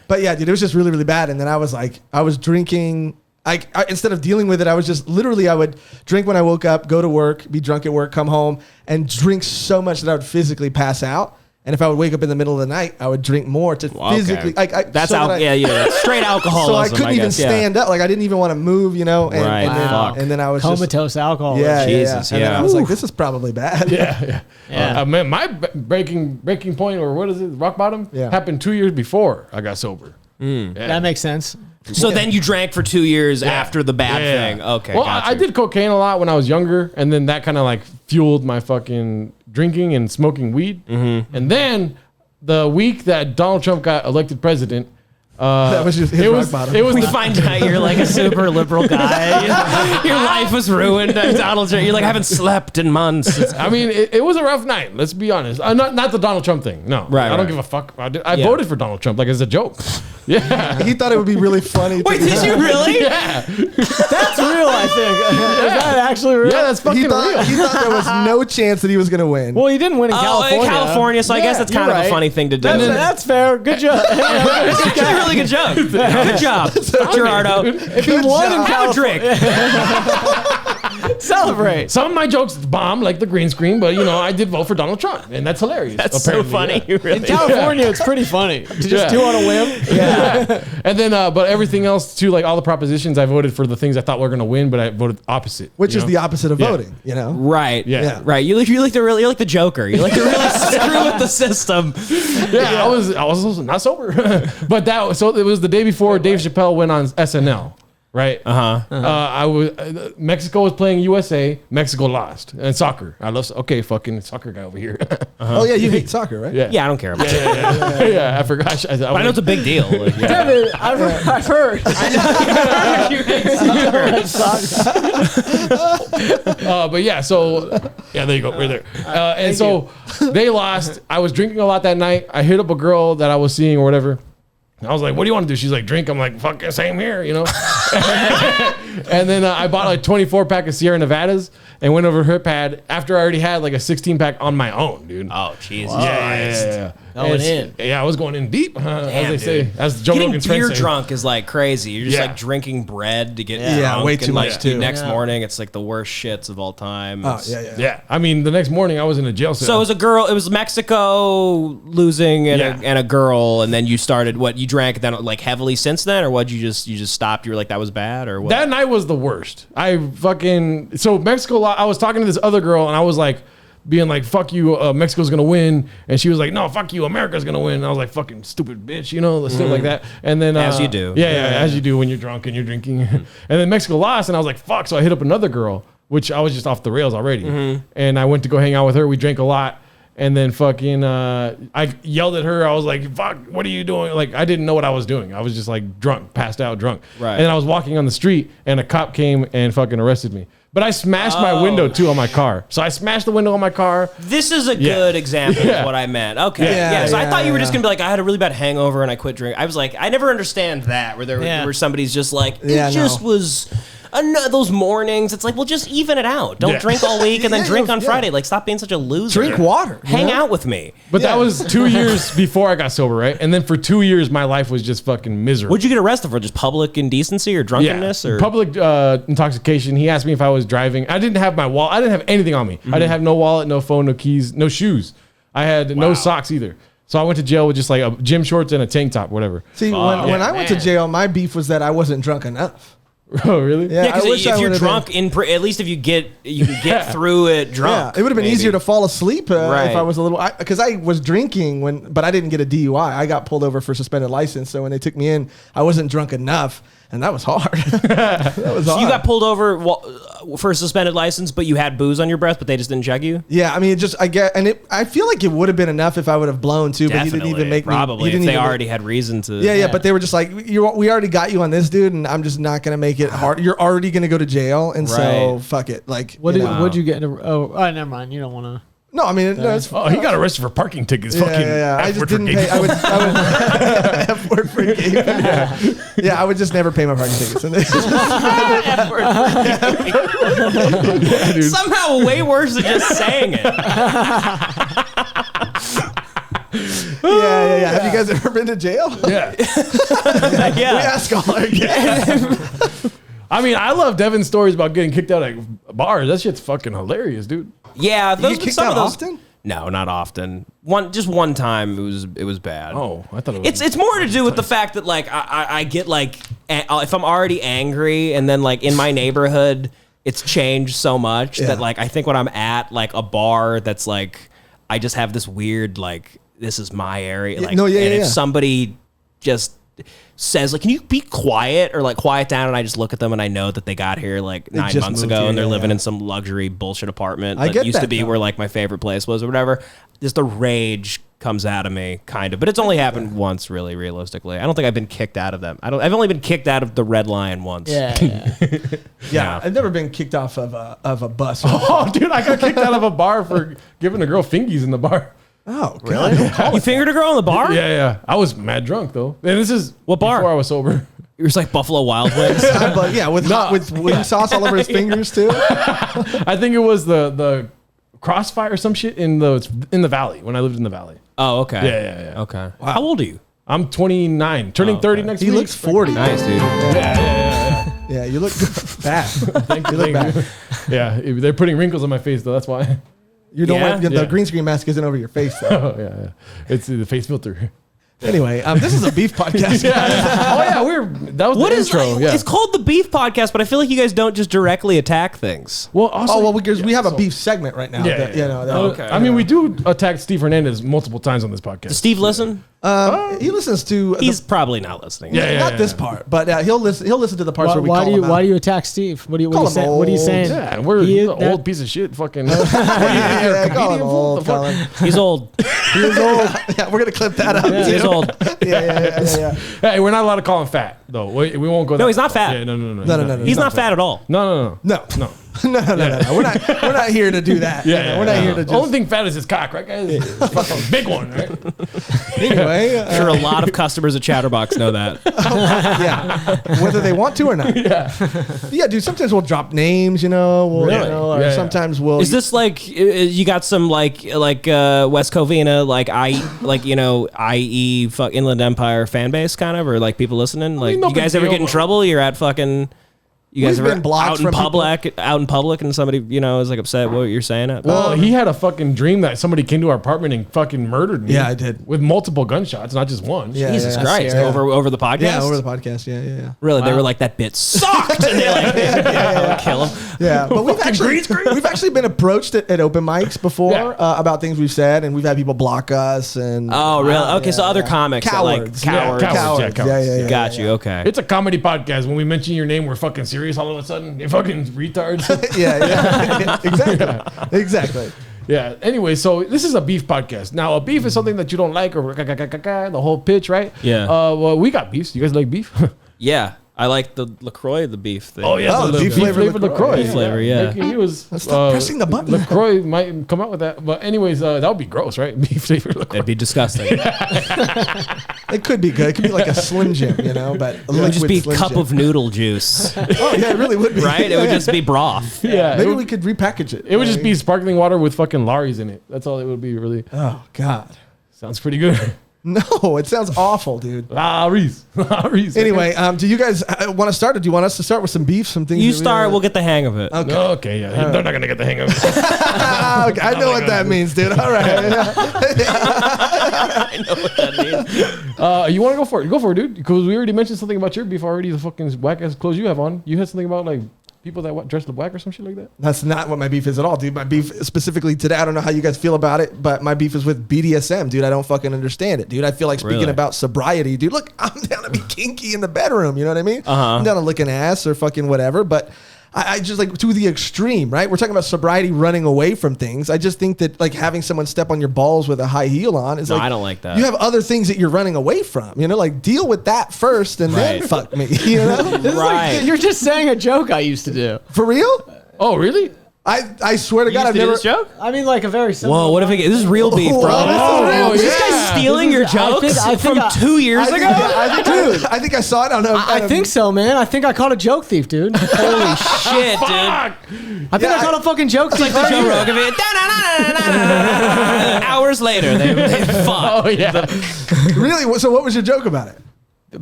but yeah, dude, it was just really, really bad. And then I was drinking. I instead of dealing with it, I was just literally I would drink when I woke up, go to work, be drunk at work, come home, and drink so much that I would physically pass out. And if I would wake up in the middle of the night, I would drink more to physically. That's so that straight alcoholism. So I couldn't even stand up. Like I didn't even want to move, you know. And, Right. and, then, Fuck. and then I was just Comatose alcohol. yeah, Jesus, And then yeah. I was like, this is probably bad. Yeah. Yeah. Man, my breaking point, or what is it, rock bottom, Yeah. happened 2 years before I got sober. That makes sense. So then you drank for 2 years after the bad thing. Okay. Well, gotcha. I did cocaine a lot when I was younger, and then that kind of like fueled my fucking drinking and smoking weed. Mm-hmm. And then the week that Donald Trump got elected president, That was just his it rock was bottom. it was We the- find out you're like a super liberal guy. Your life was ruined. Donald Trump. You're like, I haven't slept in months. I mean, it was a rough night. Let's be honest. Not the Donald Trump thing. No, Right, I don't right. give a fuck. I voted for Donald Trump like as a joke. Yeah. He thought it would be really funny. Wait, did you really? Yeah. That's real, I think. Is that actually real? Yeah, that's fucking He real. thought there was no chance that he was going to win. Well, he didn't win in Oh, California. in California, so I guess that's you're kind of a right. funny thing to do. That's fair. Good job. It's actually a really good joke. Good job, Gerardo. If he won in Have a California, drink. celebrate. Some of my jokes bomb like the green screen, but I did vote for Donald Trump, and that's hilarious. That's so apparently, funny. yeah. You really In California, it's pretty funny to just do on a whim. Yeah. And then, but everything else too, like all the propositions, I voted for the things I thought were going to win, but I voted opposite. Which you is know? the opposite of Yeah. voting, you know? Right. Yeah. Right. You're like the Joker. You like to really screw with the system. Yeah, I was also not sober, but it was the day before Dave Chappelle went on SNL. Right. I was Mexico was playing USA. Mexico lost and soccer. I love fucking soccer guy over here. Oh, yeah, you hate soccer, right? Yeah. Yeah, I don't care about it. Yeah, I forgot. But I know it's a big deal. Like, yeah. Devin, I've heard. But yeah, so yeah, there you go, right there. And so they lost. I was drinking a lot that night. I hit up a girl that I was seeing or whatever. I was like, "What do you want to do?" She's like, "Drink." I'm like, "Fuck, same here," you know. And then I bought like 24 pack of Sierra Nevadas and went over to her pad after I already had like a 16 pack on my own, dude. Oh, Jesus Yeah. Going And in. Yeah, I was going in deep, as they dude. say. As Joe Getting Rogan's beer friends say. drunk is like crazy. You're just Yeah. like drinking bread to get Yeah, drunk. way too and, much, like, too. The next Yeah. morning, it's like the worst shits of all time. Oh, It's- yeah, yeah. Yeah, I mean, the next morning I was in a jail cell. So as a girl, it was Mexico losing and a girl, and then you started what you drank then like heavily since then, or what you just stopped? You were like that was bad, or what? That night was the worst. So Mexico, I was talking to this other girl and I was like, being like, fuck you, Mexico's gonna win. And she was like, no, fuck you, America's gonna win. And I was like, fucking stupid bitch, stuff like that. And then as you do. Yeah, as you do when you're drunk and you're drinking. And then Mexico lost, and I was like, fuck. So I hit up another girl, which I was just off the rails already. And I went to go hang out with her. We drank a lot. And then fucking, I yelled at her. I was like, fuck, what are you doing? Like, I didn't know what I was doing. I was just like drunk, passed out drunk. Right. And then I was walking on the street and a cop came and fucking arrested me. But I smashed my window too on my car. So I smashed the window on my car. This is a good example of what I meant. Okay. Yeah. So I thought you were just going to be like, I had a really bad hangover and I quit drinking. I was like, I never understand that where somebody's just like, it was... those mornings, it's like, well, just even it out. Don't drink all week and then drink on Friday. Like, stop being such a loser. Drink water. Hang out with me. But that was 2 years before I got sober, right? And then for 2 years, my life was just fucking miserable. What'd you get arrested for? Just public indecency or drunkenness? Or public intoxication. He asked me if I was driving. I didn't have my wallet. I didn't have anything on me. I didn't have no wallet, no phone, no keys, no shoes. I had no socks either. So I went to jail with just like a gym shorts and a tank top, whatever. See, when I went to jail, my beef was that I wasn't drunk enough. Oh, really? Yeah, because if you're drunk, at least if you can get through it drunk. Yeah, it would have been easier to fall asleep if I was a little... Because I was drinking, but I didn't get a DUI. I got pulled over for suspended license. So when they took me in, I wasn't drunk enough. And that was hard. So you got pulled over for a suspended license, but you had booze on your breath, but they just didn't check you? Yeah, I mean, I feel like it would have been enough if I would have blown too, Definitely, but he didn't even make probably, me... if they already had reason to... Yeah, but they were just like, we already got you on this, dude, and I'm just not going to make it hard. You're already going to go to jail, and so fuck it. Like, what'd you get into... Oh, never mind. You don't want to... No, I mean, it's he got arrested for parking tickets. I just didn't pay. I would F-word for gay. Yeah, I would just never pay my parking tickets. Somehow way worse than just saying it. Yeah. Have you guys ever been to jail? Yeah. We ask all our guests. I mean, I love Devan's stories about getting kicked out at bars. That shit's fucking hilarious, dude. Yeah, you get kicked out often? No, not often. Just one time it was bad. Oh, I thought it was. It's more to do with the fact that like I get like if I'm already angry and then like in my neighborhood it's changed so much that like I think when I'm at like a bar that's like I just have this weird like this is my area like if somebody just says like, can you be quiet or like quiet down? And I just look at them and I know that they got here like 9 months ago and they're living in some luxury bullshit apartment that used to be where like my favorite place was or whatever. Just the rage comes out of me kind of, but it's only happened once really realistically. I don't think I've been kicked out of them. I've only been kicked out of the Red Lion once. Yeah. I've never been kicked off of a bus. Oh, dude, I got kicked out of a bar for giving a girl fingies in the bar. Oh, really? You fingered a girl in the bar? Yeah. I was mad drunk though. And this is what bar? Before I was sober. It was like Buffalo Wild Wings. But yeah, with wing sauce all over his fingers too. I think it was the Crossfire or some shit in the valley when I lived in the valley. Oh, okay. Yeah. Okay. Wow. How old are you? I'm 29, turning 30 next week. He looks 40. Nice, dude. Yeah. Yeah, you look bad. Thank you. Look bad. Yeah, they're putting wrinkles on my face though. That's why. You don't the green screen mask isn't over your face though. Oh, yeah. It's the face filter. Anyway, this is a beef podcast. That was the intro. It's called the Beef Podcast, but I feel like you guys don't just directly attack things. Well, also, because we have a beef segment right now. Okay. I mean, we do attack Steve Hernandez multiple times on this podcast. Does Steve listen? He listens to. He's probably not listening. Not this part, but he'll listen to the parts where we call him out. Why do you attack Steve? What are you saying? Yeah, he's an old piece of shit. Fucking. Call him old. He's old. He's old. Yeah, we're gonna clip that up. He's old. Yeah. Hey, we're not allowed to call him fat though. We won't go. No, he's not fat. Yeah, no. He's not fat at all. No. No. We're not here to do that. We're not here to. The only thing fat is his cock, right, guys? Fucking big one, right? Anyway, I'm sure a lot of customers at Chatterbox know that. Whether they want to or not. Yeah, dude. Sometimes we'll drop names, or sometimes we'll. Is this like you got some like West Covina IE fuck Inland Empire fan base kind of, or like people listening? Like, you guys ever get in trouble? You're at fucking. You guys ever out in public, and somebody is like upset what you're saying? Well, he had a fucking dream that somebody came to our apartment and fucking murdered me. Yeah, I did. With multiple gunshots, not just one. Yeah, Jesus Christ! Over the podcast. Yeah, over the podcast. Yeah. Really, they were like that bit sucked, and they kill him. Yeah, but we've actually been approached at open mics before about things we've said, and we've had people block us. And oh, really? Okay, so other comics cowards, that, like cowards. Yeah. Got you. Okay, it's a comedy podcast. When we mention your name, we're fucking serious all of a sudden. You're fucking retards. yeah, exactly. Yeah. Anyway, so this is a beef podcast. Now, a beef is something that you don't like, or the whole pitch, right? Yeah. Well, we got beefs. You guys like beef? Yeah. I like the LaCroix, the beef thing. Oh, yeah. the beef flavored LaCroix. Beef flavor, yeah. He was, Stop pressing the button. LaCroix might come out with that. But anyways, that would be gross, right? Beef flavored LaCroix. It'd be disgusting. It could be good. It could be like a Slim Jim, but it would just be a cup of noodle juice. Oh, yeah, it really would be. Right? It would just be broth. Yeah. Maybe we could repackage it. It would just be sparkling water with fucking Laries in it. That's all it would be, really. Oh, God. Sounds pretty good. No, it sounds awful, dude. Laries. Anyway, do you guys want to start, or do you want us to start with some beef, some things? You start, we'll get the hang of it. Okay. Okay, yeah. They're not going to get the hang of it. Okay, I know what that means, dude. All right. I know what that means. You want to go for it? Go for it, dude. Because we already mentioned something about your beef already. The fucking whack-ass clothes you have on. You had something about, like, people that dress the black or some shit like that? That's not what my beef is at all, dude. My beef specifically today, I don't know how you guys feel about it, but my beef is with BDSM, dude. I don't fucking understand it, dude. I feel like speaking about sobriety, dude. Look, I'm down to be kinky in the bedroom, you know what I mean? I'm down to licking ass or fucking whatever, but I just like to the extreme, right? We're talking about sobriety running away from things. I just think that like having someone step on your balls with a high heel on is I don't like that. You have other things that you're running away from, like deal with that first and then fuck me, Right. You're just saying a joke I used to do. For real? Oh, really? I swear to God, I've never. This joke? I mean, like a very simple. Whoa, what if this is real beef, bro? Whoa, Is this guy stealing your jokes from 2 years ago? I think I saw it on I think so, man. I think I caught a joke thief, dude. Holy shit, dude. I think I caught a fucking joke thief. Like the Joe Rogan video. Hours later, they fuck. Oh, yeah. Really? So what was your joke about it?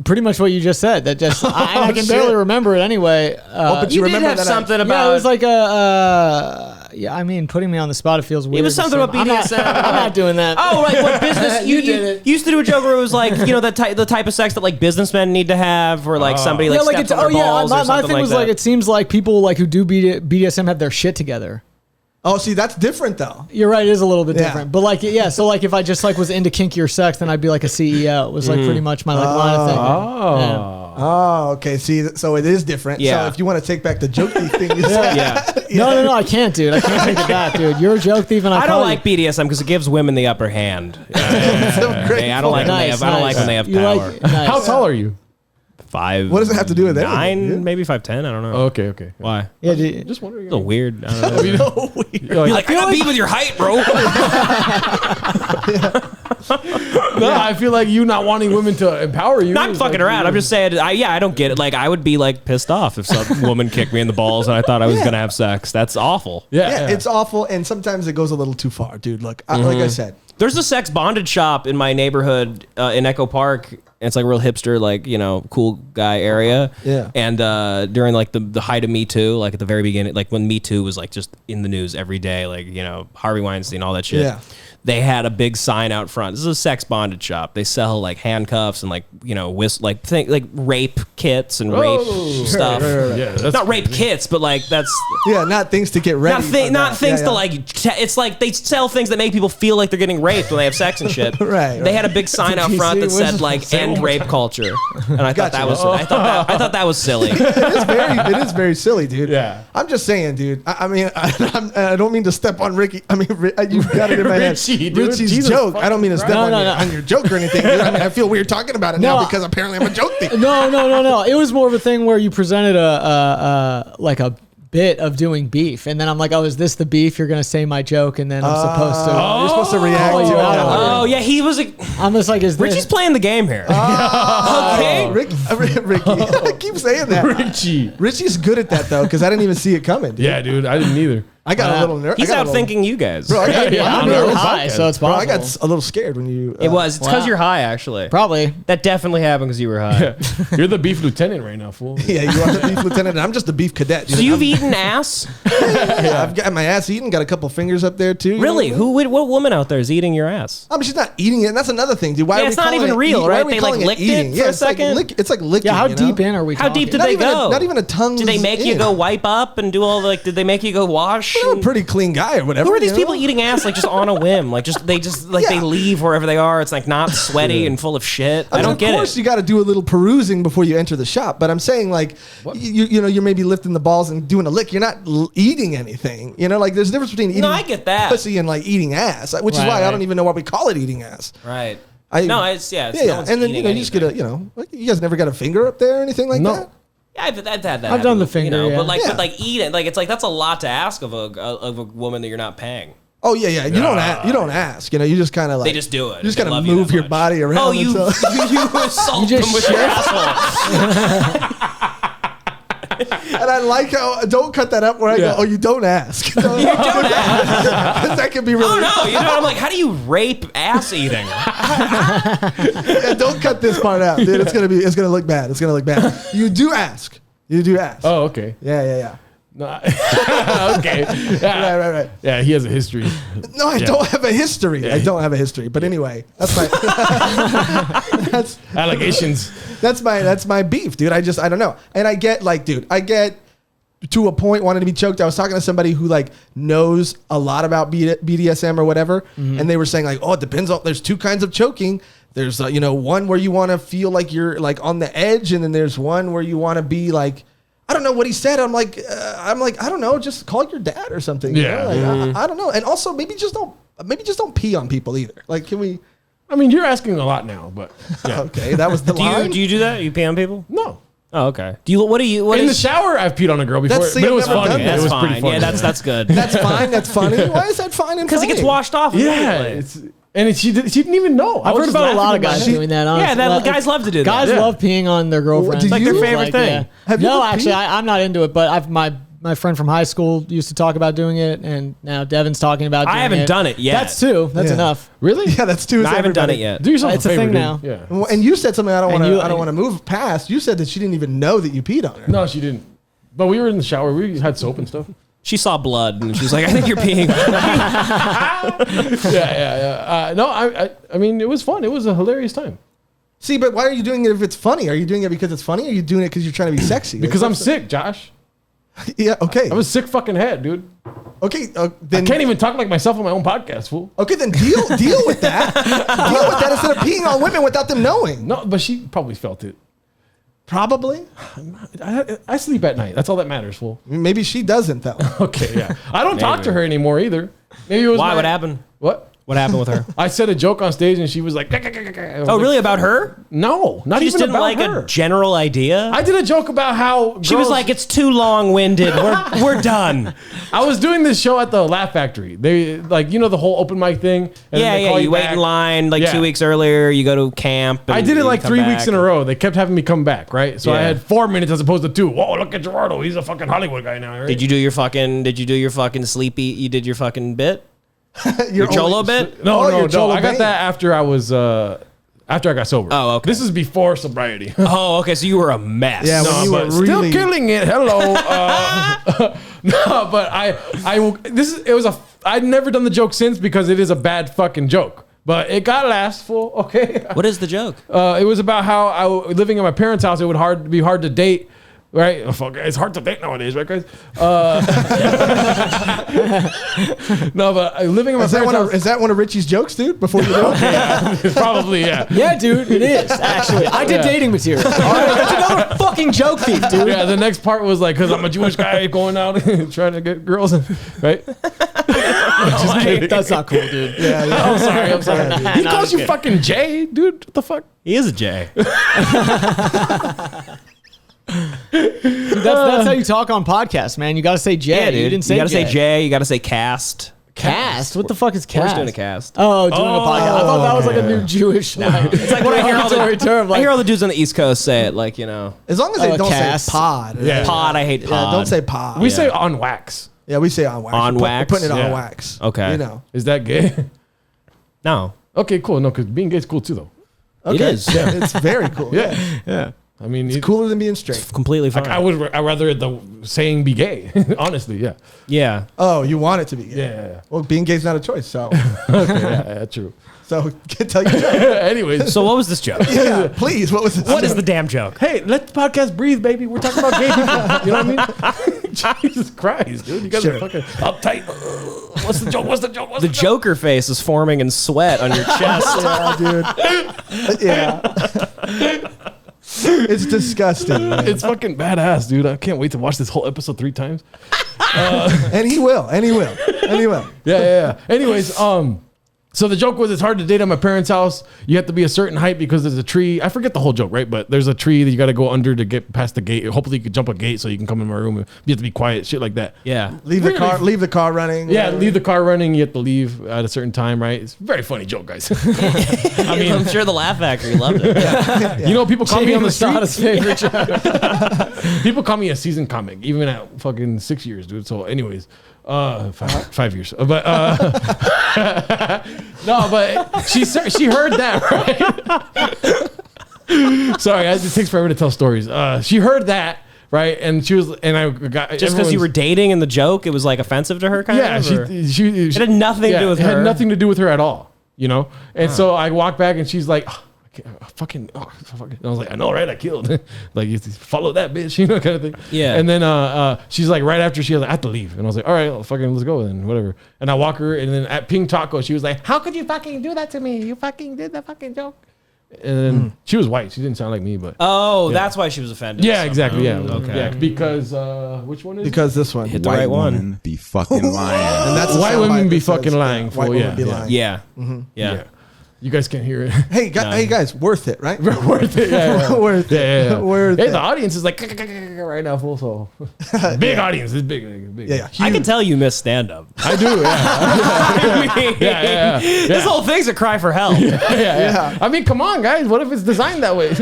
Pretty much what you just said. That just I can barely remember it anyway. But You did remember have that something Yeah, about. it was like yeah, I mean, putting me on the spot, it feels weird. It was something about BDSM. I'm not doing that. Oh, like what business? You did it. You used to do a joke where it was like, the type of sex that like businessmen need to have, or like somebody like steps on their balls or my something thing like was that. like it seems like people like who do BDSM have their shit together. Oh, see, that's different though. You're right, it is a little bit Yeah. different. But like, yeah, so like if I just like was into kinkier sex, then I'd be like a CEO. It was like pretty much my like line of thinking. Yeah. Oh, okay. See, so it is different. Yeah. So if you want to take back the joke thief thing, you said, Yeah. No, I can't, dude. I can't take it back, dude. You're a joke thief, and I don't call like BDSM because it gives women the upper hand. great I don't like when they Nice, have. I don't like nice. when they have You power. like- nice. How tall are you? 5. What does it have to do with anything, 9, dude? maybe 5'10". I don't know. Okay. Why? Yeah, dude. Just wondering. A little weird. I don't know. You're You're like, I got beat with your height, bro. No, I feel like you not wanting women to empower you. Not is fucking like, around. I'm just saying. I don't get it. Like, I would be like pissed off if some woman kicked me in the balls and I thought I was gonna have sex. That's awful. Yeah, it's awful, and sometimes it goes a little too far, dude. Look, like I said, There's a sex bondage shop in my neighborhood in Echo Park. It's like real hipster, like, cool guy area. Yeah. And during like the height of Me Too, like at the very beginning, like when Me Too was like just in the news every day, like, Harvey Weinstein, all that shit. Yeah. They had a big sign out front. This is a sex bondage shop. They sell like handcuffs and like, like rape kits and rape stuff. Right. Yeah, that's Not rape kits, but like that's not things to get ready. not things Yeah, to like. It's like they sell things that make people feel like they're getting raped when they have sex and shit. Right. They had a big sign out front that said like "End rape culture," and I thought that was. I thought that was silly. It is very silly, dude. Yeah. I'm just saying, dude. I mean, I don't mean to step on Ricky. I mean, you've got it in my head. Richie, dude. Richie's Jesus joke. I don't mean to step Christ. on your joke or anything, dude. I mean, I feel weird talking about it now because apparently I'm a joke thief. No. It was more of a thing where you presented a bit of doing beef, and then I'm like, oh, is this the beef? You're gonna say my joke, and then I'm supposed to. You're supposed to react call to you it. out on it. Oh yeah, he was. I'm just like, is this? Richie's playing the game here. Okay. Ricky, I keep saying that. Richie. Richie's good at that though, because I didn't even see it coming. Dude. Yeah, dude, I didn't either. I got a little nervous. He's outthinking you guys. Bro, I'm really high, so it's Bro, I possible. got a little scared when you. It's because you're high, actually. Probably. That definitely happened because you were high. You're the beef lieutenant right now, fool. Yeah, you are the beef lieutenant, and I'm just the beef cadet. So you've eaten ass? Yeah, I've got my ass eaten. Got a couple fingers up there too. Really? What woman out there is eating your ass? I mean, she's not eating it, and that's another thing, dude. Why are we it's not calling even it real, eat- why right? are we They, like, calling it licked it eating? for Yeah, a it's like second? it's like licking. Yeah, how you know? deep in are we How deep did Not they even go? not even a tongue. Did they make you go wipe up and do all the, like? Did they make you go wash? I'm a pretty clean guy or whatever. Who are these you people know? eating ass like just on a whim? Like they Yeah. leave wherever they are. It's like not sweaty and full of shit. I mean, don't get Of course, it. you got to do a little perusing before you enter the shop. But I'm saying, like, you know, you're maybe lifting the balls and doing a lick. You're not eating anything. You know, like there's a difference between eating. I get that. Pussy and like eating ass, which is Right, why I right. don't even know why we call it eating ass. Right. It's no yeah, one's and then you eating just get a, like, you guys never got a finger up there or anything like No. that. Yeah, I've had that. I've done the finger, yeah. but like, Yeah. eat it. Like it's like that's a lot to ask of a woman that you're not paying. Oh yeah. You don't ask. You know, you just kind of like They just do it. You just They kind love of you move that your much. body around. Oh, you until- assault You just them with your asshole. And I like how don't cut that up where I go. Oh, you don't ask. You don't ask. That could be really. Oh no! You know, I'm like, how do you rape ass eating? Yeah, don't cut this part out, dude. It's gonna look bad. It's gonna look bad. You do ask. You do ask. Oh, okay. Yeah. No, okay. Yeah. Right. Yeah, he has a history. No, I don't have a history. I don't have a history. But anyway, that's my Allegations. that's my beef, dude. I don't know. And I get to a point wanting to be choked. I was talking to somebody who like knows a lot about BDSM or whatever, and they were saying like, oh, it depends on. There's two kinds of choking. There's one where you want to feel like you're like on the edge, and then there's one where you want to be like. I don't know what he said. I'm like, I don't know. Just call your dad or something. You know? Like, I don't know. And also, maybe just don't pee on people either. Like, can we? I mean, you're asking a lot now, but yeah. Okay, that was the line. Do you do that? You pee on people? No. Oh, okay. What In the shower, I've peed on a girl before, That's- see, but it I've was never funny. done that. It That's was pretty fine. funny. Yeah, that's good. That's fine. That's funny. Why is that fine and Because it funny? gets washed off. Yeah, immediately. she didn't even know. I I've was heard just about a lot laughing of guys about it. doing that. Yeah, honestly. guys love to do that. Guys Yeah. love peeing on their girlfriends. do like their you? favorite thing. Have you No, ever actually, peed? I'm not into it. But my friend from high school used to talk about doing it, and now Devin's talking about. doing I haven't it. done it yet. That's two. That's Yeah. enough. Really? Yeah, that's two. I haven't done it yet. Do yourself It's a a favor, thing dude. now. Yeah. Well, and you said something I don't And want to move past. You said that she didn't even know that you peed on her. No, she didn't. But we were in the shower. We had soap and stuff. She saw blood and she was like, I think you're peeing. Yeah. No, I mean, it was fun. It was a hilarious time. See, but why are you doing it if it's funny? Are you doing it because it's funny? Or are you doing it because you're trying to be sexy? Because Like, I'm sick, Josh. Yeah. Okay. I have a sick fucking head, dude. Okay. I Then can't even talk like myself on my own podcast, fool. Okay, then deal with that. Deal with that instead of peeing on women without them knowing. No, but she probably felt it. Probably. I sleep at night. That's all that matters, fool. Maybe she doesn't though. Okay, yeah. I don't talk to her anymore either. Maybe it was Why? What happened? What? What happened with her? I said a joke on stage and she was like, Oh, really? About her? No, not She even just didn't about like her. a general idea? I did a joke about how She was like, it's too long-winded. We're done. I was doing this show at the Laugh Factory. They like, the whole open mic thing. And then they call You wait back. in line like Yeah. 2 weeks earlier. You go to camp. And I did it you like come 3 back. weeks in a row. They kept having me come back, right? So I Yeah. had 4 minutes as opposed to 2. Whoa, look at Gerardo. He's a fucking Hollywood guy now, right? Did you do your fucking sleepy? You did your fucking bit? Your cholo bit? No, your no. Cholo I got Bang. that after I was after I got sober. Oh, okay. This is before sobriety. Oh, okay. So you were a mess. Yeah, when you but were still really killing it. Hello. No, but I'd never done the joke since because it is a bad fucking joke. But it got lastful, okay? What is the joke? It was about how living in my parents' house, it would be hard to date. Right? Oh, fuck, it's hard to date nowadays, right, guys? No, but living in my parents' house. Is that one of Richie's jokes, dude? Before you do it? Probably, yeah. Yeah, dude, it is actually. I did Yeah. dating material. All right, that's another fucking joke thief, dude. Yeah, the next part was like, because I'm a Jewish guy going out trying to get girls, right? Just kidding. That's not cool, dude. Yeah. I'm sorry. He calls you fucking Jay, dude. What the fuck? He is a J. That's how you talk on podcasts, man. You got to say Jay. Yeah, dude. You didn't say you gotta Jay. say J. You gotta say cast. Cast? What the fuck is We're cast? just doing a cast. Oh, doing a podcast. I thought that was like a new Jewish. It's like when I hear all derogatory term. I hear all the dudes on the East Coast say it, like, As long as they don't cast. say pod. Yeah. pod. I hate pod. Yeah, don't say pod. We say on wax. Yeah, we say on wax. On wax? We're putting it on Yeah. wax. Okay. You know. Is that gay? No. Okay, cool. No, because being gay is cool too, though. Okay. It is. Yeah, it's very cool. Yeah. I mean, It's cooler than being straight. Completely fine. I'd rather the saying be gay. Honestly, yeah. Yeah. Oh, you want it to be gay. Yeah. Well, being gay is not a choice, so Okay, yeah, true. so tell your joke. Anyways, So what was this joke? Yeah, please. What was this? What is the damn joke? hey, let the podcast breathe, baby. We're talking about gay people. You know what I mean? Jesus Christ, dude. You guys are fucking uptight. What's the joke? What's the joke? The Joker face is forming in sweat on your chest. Yeah, dude. Yeah. It's disgusting. Man. It's fucking badass, dude. I can't wait to watch this whole episode 3 times. And he will. And he will. And he will. Yeah. Anyways, so the joke was it's hard to date at my parents' house. You have to be a certain height because there's a tree. I forget the whole joke, right? But there's a tree that you got to go under to get past the gate. Hopefully you could jump a gate so you can come in my room. You have to be quiet, shit like that. Yeah. Leave the car running. Yeah, leave the car running. You have to leave at a certain time, right? It's a very funny joke, guys. I mean, I'm sure the Laugh Factory loved it. Yeah. You know, people call me on the street. Masada's favorite joke. People call me a seasoned comic, even at fucking 6 years, dude. So, anyways, 5 years. But no, but she heard that, right? Sorry, it takes forever to tell stories. She heard that, right? And she was, and I got Just because you were dating in the joke, it was like offensive to her, kind of? Or- she It had nothing to do with It her. had nothing to do with her at all, you know. And so I walked back, and she's like, fucking. And I was like, I know, right? I killed. Like, you follow that bitch, you know, kind of thing. Yeah. And then she's like, right after she was like, I have to leave, and I was like, all right, well, fucking, let's go then, whatever. And I walk her, and then at Ping Taco, she was like, how could you fucking do that to me? You fucking did that fucking joke. And then she was white. She didn't sound like me, but Oh, that's why she was offended. yeah, exactly, yeah, Okay. yeah. Because which one is it? Because this one. Hit the right one. women be fucking lying. And that's the White soundbite women be that says, fucking lying. White fool, women be yeah. lying. Yeah. Yeah. Yeah. You guys can't hear it. Hey, guys, worth it, right? Worth it. Yeah. Worth it. Yeah. Worth Hey, it. the audience is like right now, full so big audience. It's big. Yeah. I can tell you miss stand-up. I do. Yeah. I mean, Yeah. This whole thing's a cry for help. Yeah. I mean, come on, guys. What if it's designed that way?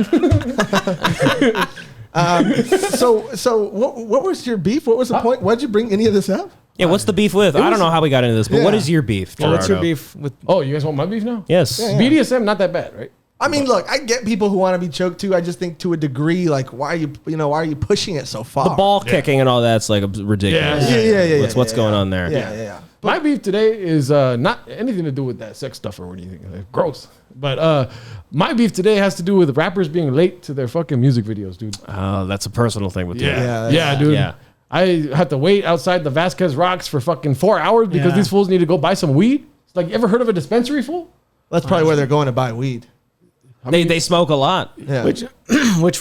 So what was your beef? What was the point? Why'd you bring any of this up? Yeah, what's the beef with? I don't know how we got into this, but what Yeah. is your beef, Well, what's your Gerardo? beef with? Oh, you guys want my beef now? Yes. BDSM, not that bad, right? I mean, look, I get people who want to be choked too. I just think to a degree, like, why are you pushing it so far? The ball kicking and all that's like ridiculous. Yeah. What's going on there? Yeah. My beef today is not anything to do with that sex stuff or anything. Gross. But my beef today has to do with rappers being late to their fucking music videos, dude. Oh, that's a personal thing with you. Yeah, dude. Yeah. I had to wait outside the Vasquez Rocks for fucking 4 hours because these fools need to go buy some weed. It's like, you ever heard of a dispensary, fool? That's probably where they're going to buy weed. They smoke a lot. Yeah. Which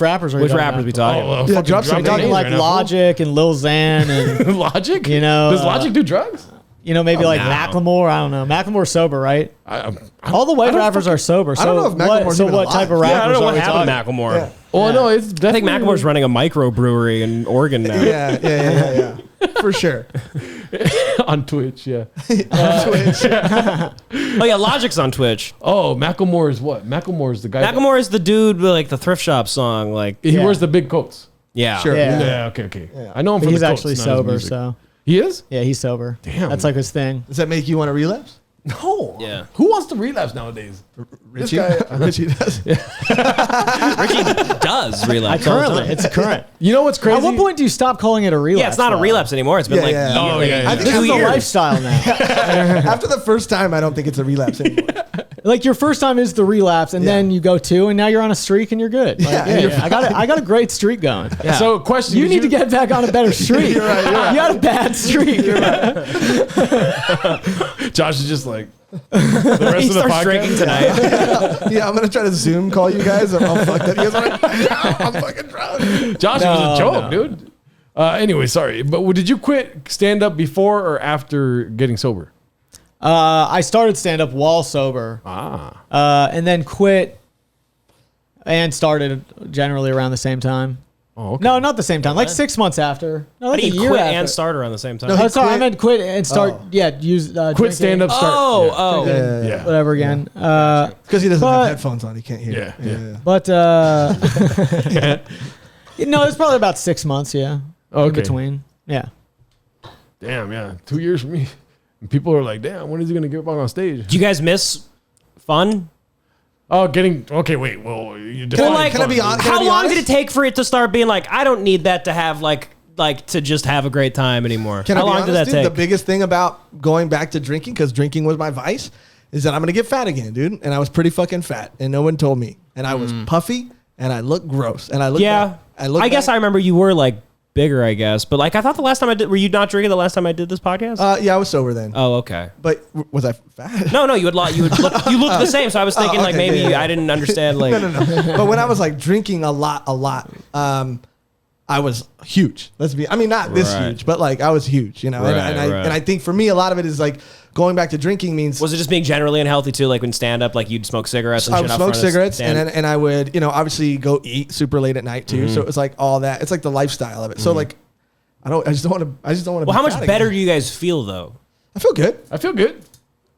rappers are you Which talking rappers about? we talking about? Yeah, fucking drop some We're names talking like right now, fool. Logic and Lil Xan and Logic? You know, Does Logic do drugs? maybe like no. Macklemore. I don't know. Macklemore's sober, right? All the I white don't rappers are sober. I don't know if Macklemore's even what type of alive. rappers Yeah, I don't know are what we happened talking? to Macklemore. Yeah. Oh, no, it's I think definitely... Macklemore's running a microbrewery in Oregon now. Yeah. For sure. on Twitch, yeah. Oh yeah, Logic's on Twitch. Oh, Macklemore is what? Macklemore is the guy... Macklemore is the dude with like the thrift shop song. Like, He wears the big coats. yeah. Sure. Yeah. Okay. I know him But from he's the coats, actually not his sober, music. so He is? yeah, he's sober. Damn. That's like his thing. Does that make you want to relapse? No. Yeah. Who wants to relapse nowadays? Richie? This guy- Richie does. Richie does relapse. all the Currently, time. it's current. You know what's crazy? At what point do you stop calling it a relapse? Yeah, it's not a though? relapse anymore. It's been Yeah, like yeah. years. Oh, yeah. I think This that's is a the lifestyle now. After the first time, I don't think it's a relapse anymore. Like your first time is the relapse, and then you go 2, and now you're on a streak, and you're good. Like, Yeah. I got a great streak going. So, question. You did need to get back on a better streak. You're right. You had a bad streak. Josh is just like... the rest He of the starts podcast. drinking tonight. Yeah, I'm gonna try to Zoom call you guys. I'm all fucked up. You guys are like, I'm fucking drunk. Josh, it was a joke, dude. Anyway, sorry. But did you quit stand-up before or after getting sober? I started stand up while sober, and then quit and started generally around the same time. Oh, okay. No, not the same time. Like 6 months after. No, How like do a you year quit after. and start around the same time? No, Oh, sorry, I quit? meant quit and start. Oh. Yeah, use Quit drinking, stand-up, start. Oh. Yeah. whatever again. Because he doesn't But- have headphones on. He can't hear. Yeah. But no, it's probably about 6 months. Yeah, in Okay. between. Yeah. Damn, yeah, 2 years for me. And people are like, damn, when is he gonna get back on stage? Do you guys miss fun? Oh, okay, wait. Well, you Well, like, can I be honest? how long did it take for it to start being like, I don't need that to have like to just have a great time anymore? Can How I be long honest, did that dude? take? The biggest thing about going back to drinking, because drinking was my vice, is that I'm gonna get fat again, dude. And I was pretty fucking fat, and no one told me. And I was puffy, and I looked gross. And I looked. Yeah, I guess I remember you were like bigger, I guess. But like, I thought the last time I did, were you not drinking the last time I did this podcast? Yeah, I was sober then. Oh, okay. But was I fat? No, you look the same. So I was thinking like maybe I didn't understand like. No. But when I was like drinking a lot, I was huge. I mean, not this huge, but like I was huge, you know. And I think for me, a lot of it is like going back to drinking means. Was it just being generally unhealthy too? Like when stand up, like you'd smoke cigarettes and I shit. would up smoke front of cigarettes stand- and I would, obviously go eat super late at night too. So it was like all that. It's like the lifestyle of it. So like, I just don't want to. Well, how much better do you guys feel though? I feel good. I feel good.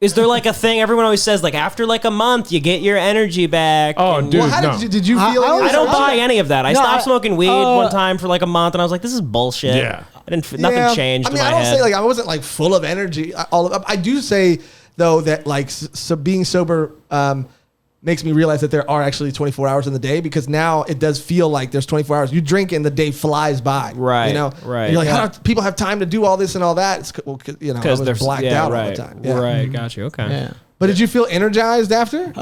Is there like a thing everyone always says like after like a month you get your energy back? Oh, and- dude, Well, how no. did you feel? I don't buy any of that. I stopped smoking weed uh, one time for like a month, and I was like, "This is bullshit." Yeah. Nothing changed. I mean, in my I don't head. say like I wasn't like full of energy. I do say though that like so being sober makes me realize that there are actually 24 hours in the day, because now it does feel like there's 24 hours. You drink and the day flies by. Right, You know. right. You're like, how do people have time to do all this and all that? It's I was they're blacked out all the time. Yeah. Right, got you. Okay. Yeah. But did you feel energized after?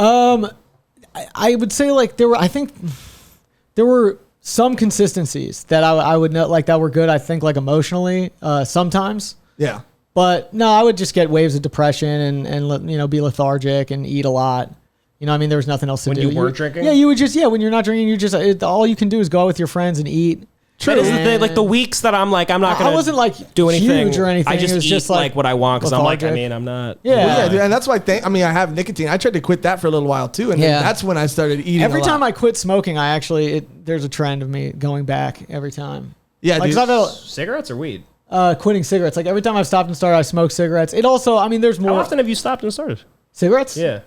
I would say like I think there were some consistencies that I would know like that were good. I think like emotionally sometimes, Yeah. but no, I would just get waves of depression and be lethargic and eat a lot. I mean, there was nothing else to When do. you weren't drinking? Yeah, you would just when you're not drinking, you just all you can do is go out with your friends and eat. That is the thing. Like the weeks that I'm like, I'm not gonna. I wasn't like do anything huge or anything. I just it was eat just like what I want because I'm like, lethargic. I'm not. Yeah. Well, yeah, dude, and that's why I have nicotine. I tried to quit that for a little while too, and then Yeah. that's when I started eating. Every a lot. time I quit smoking, there's a trend of me going back every time. Yeah, Like, dude. 'cause I've Cigarettes or weed? quitting cigarettes. Like every time I've stopped and started, I smoke cigarettes. It also, I mean, there's How more often have you stopped and started? cigarettes. Yeah.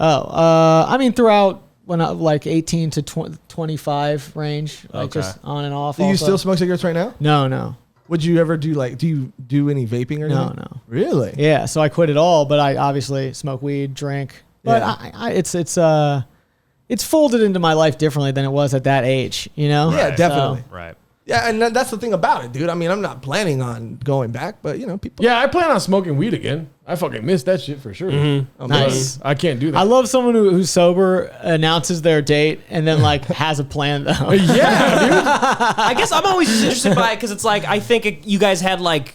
I mean, throughout when I like 18 to 25 range, like Okay. just on and off. Do you also. still smoke cigarettes right now? No. Would you ever do do you do any vaping or anything? No. Really? Yeah, so I quit it all, but I obviously smoke weed, drink. But Yeah. it's folded into my life differently than it was at that age, Yeah, Right. definitely. Right. Yeah, and that's the thing about it, dude. I mean, I'm not planning on going back, but people. Yeah, I plan on smoking weed again. I fucking miss that shit for sure. Nice. I can't do that. I love someone who's sober, announces their date, and then like has a plan though. yeah, dude. I guess I'm always just interested by it because it's like I think you guys had like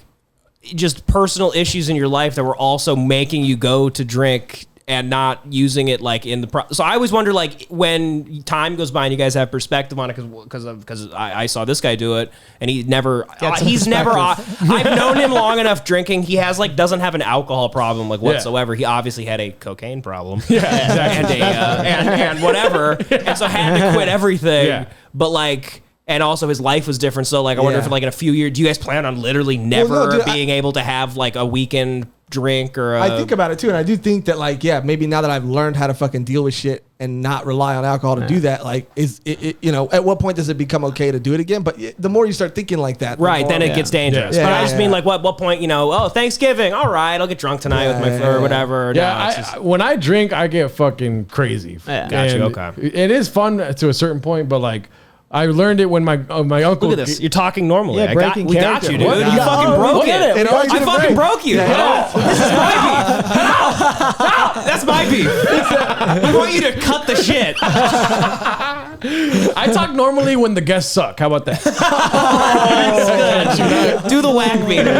just personal issues in your life that were also making you go to drink and not using it like in the so I always wonder like when time goes by and you guys have perspective on it because I saw this guy do it and he's never I've known him long enough drinking. He has like doesn't have an alcohol problem like whatsoever. He obviously had a cocaine problem and whatever and so had to quit everything but like. And also his life was different. So like, I wonder if like in a few years, do you guys plan on literally never being able to have like a weekend drink or I think about it too. And I do think that like, yeah, maybe now that I've learned how to fucking deal with shit and not rely on alcohol to do that, like is it, at what point does it become okay to do it again? But the more you start thinking like that, right, then it gets dangerous. Yeah. But I Yeah, just mean like what point, Thanksgiving, all right, I'll get drunk tonight with my or whatever. Yeah, when I drink, I get fucking crazy. Yeah. Got you, And okay. It is fun to a certain point, but like I learned it when my uncle. Look at this. You're talking normally. Yeah, breaking we got character. you, dude. What? You fucking broke look at it. it. I fucking broke you. Yeah. This is my beef. No, that's my beef. I want you to cut the shit. I talk normally when the guests suck. How about that? That's good. Do the whack meter.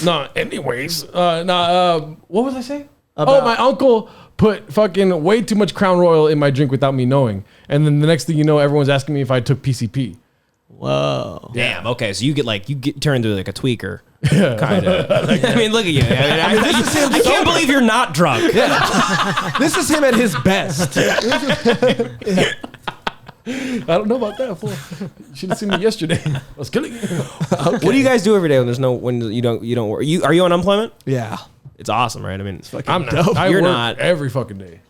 No, anyways. What was I saying? My uncle put fucking way too much Crown Royal in my drink without me knowing. And then the next thing you know, everyone's asking me if I took PCP. Whoa. Damn. Okay, so you get turned into like a tweaker, kind of. I mean, look at you. I can't believe you're not drunk. This is him at his best. I don't know about that. Fool. You should have seen me yesterday. I was killing you. What do you guys do every day when you don't work? Are you on unemployment? Yeah. It's awesome, right? I mean, I'm not. You're work not. every fucking day.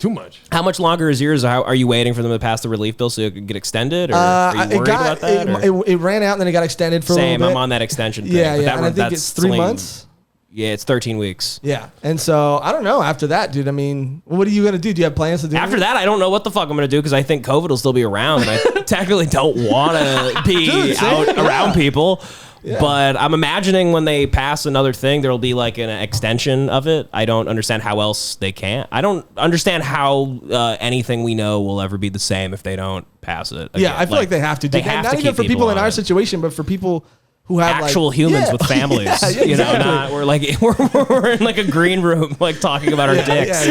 too much. How much longer is yours? Are you waiting for them to pass the relief bill so it can get extended? Or are you worried about that? It ran out and then it got extended for a little bit. I'm on that extension thing. Yeah, yeah. And I think it's 3 months. Yeah, it's 13 weeks. Yeah. And so I don't know after that, dude. I mean, what are you going to do? Do you have plans to do after that? I don't know what the fuck I'm going to do because I think COVID will still be around and I technically don't want to be out around people. Yeah. But I'm imagining when they pass another thing, there'll be like an extension of it. I don't understand how else they can't. I don't understand how anything we know will ever be the same if they don't pass it. Again. Yeah, I feel like they have to. They have not to even keep for people in our situation, but for people who have actual humans with families. You know, not we're like we're in like a green room, like talking about our dicks.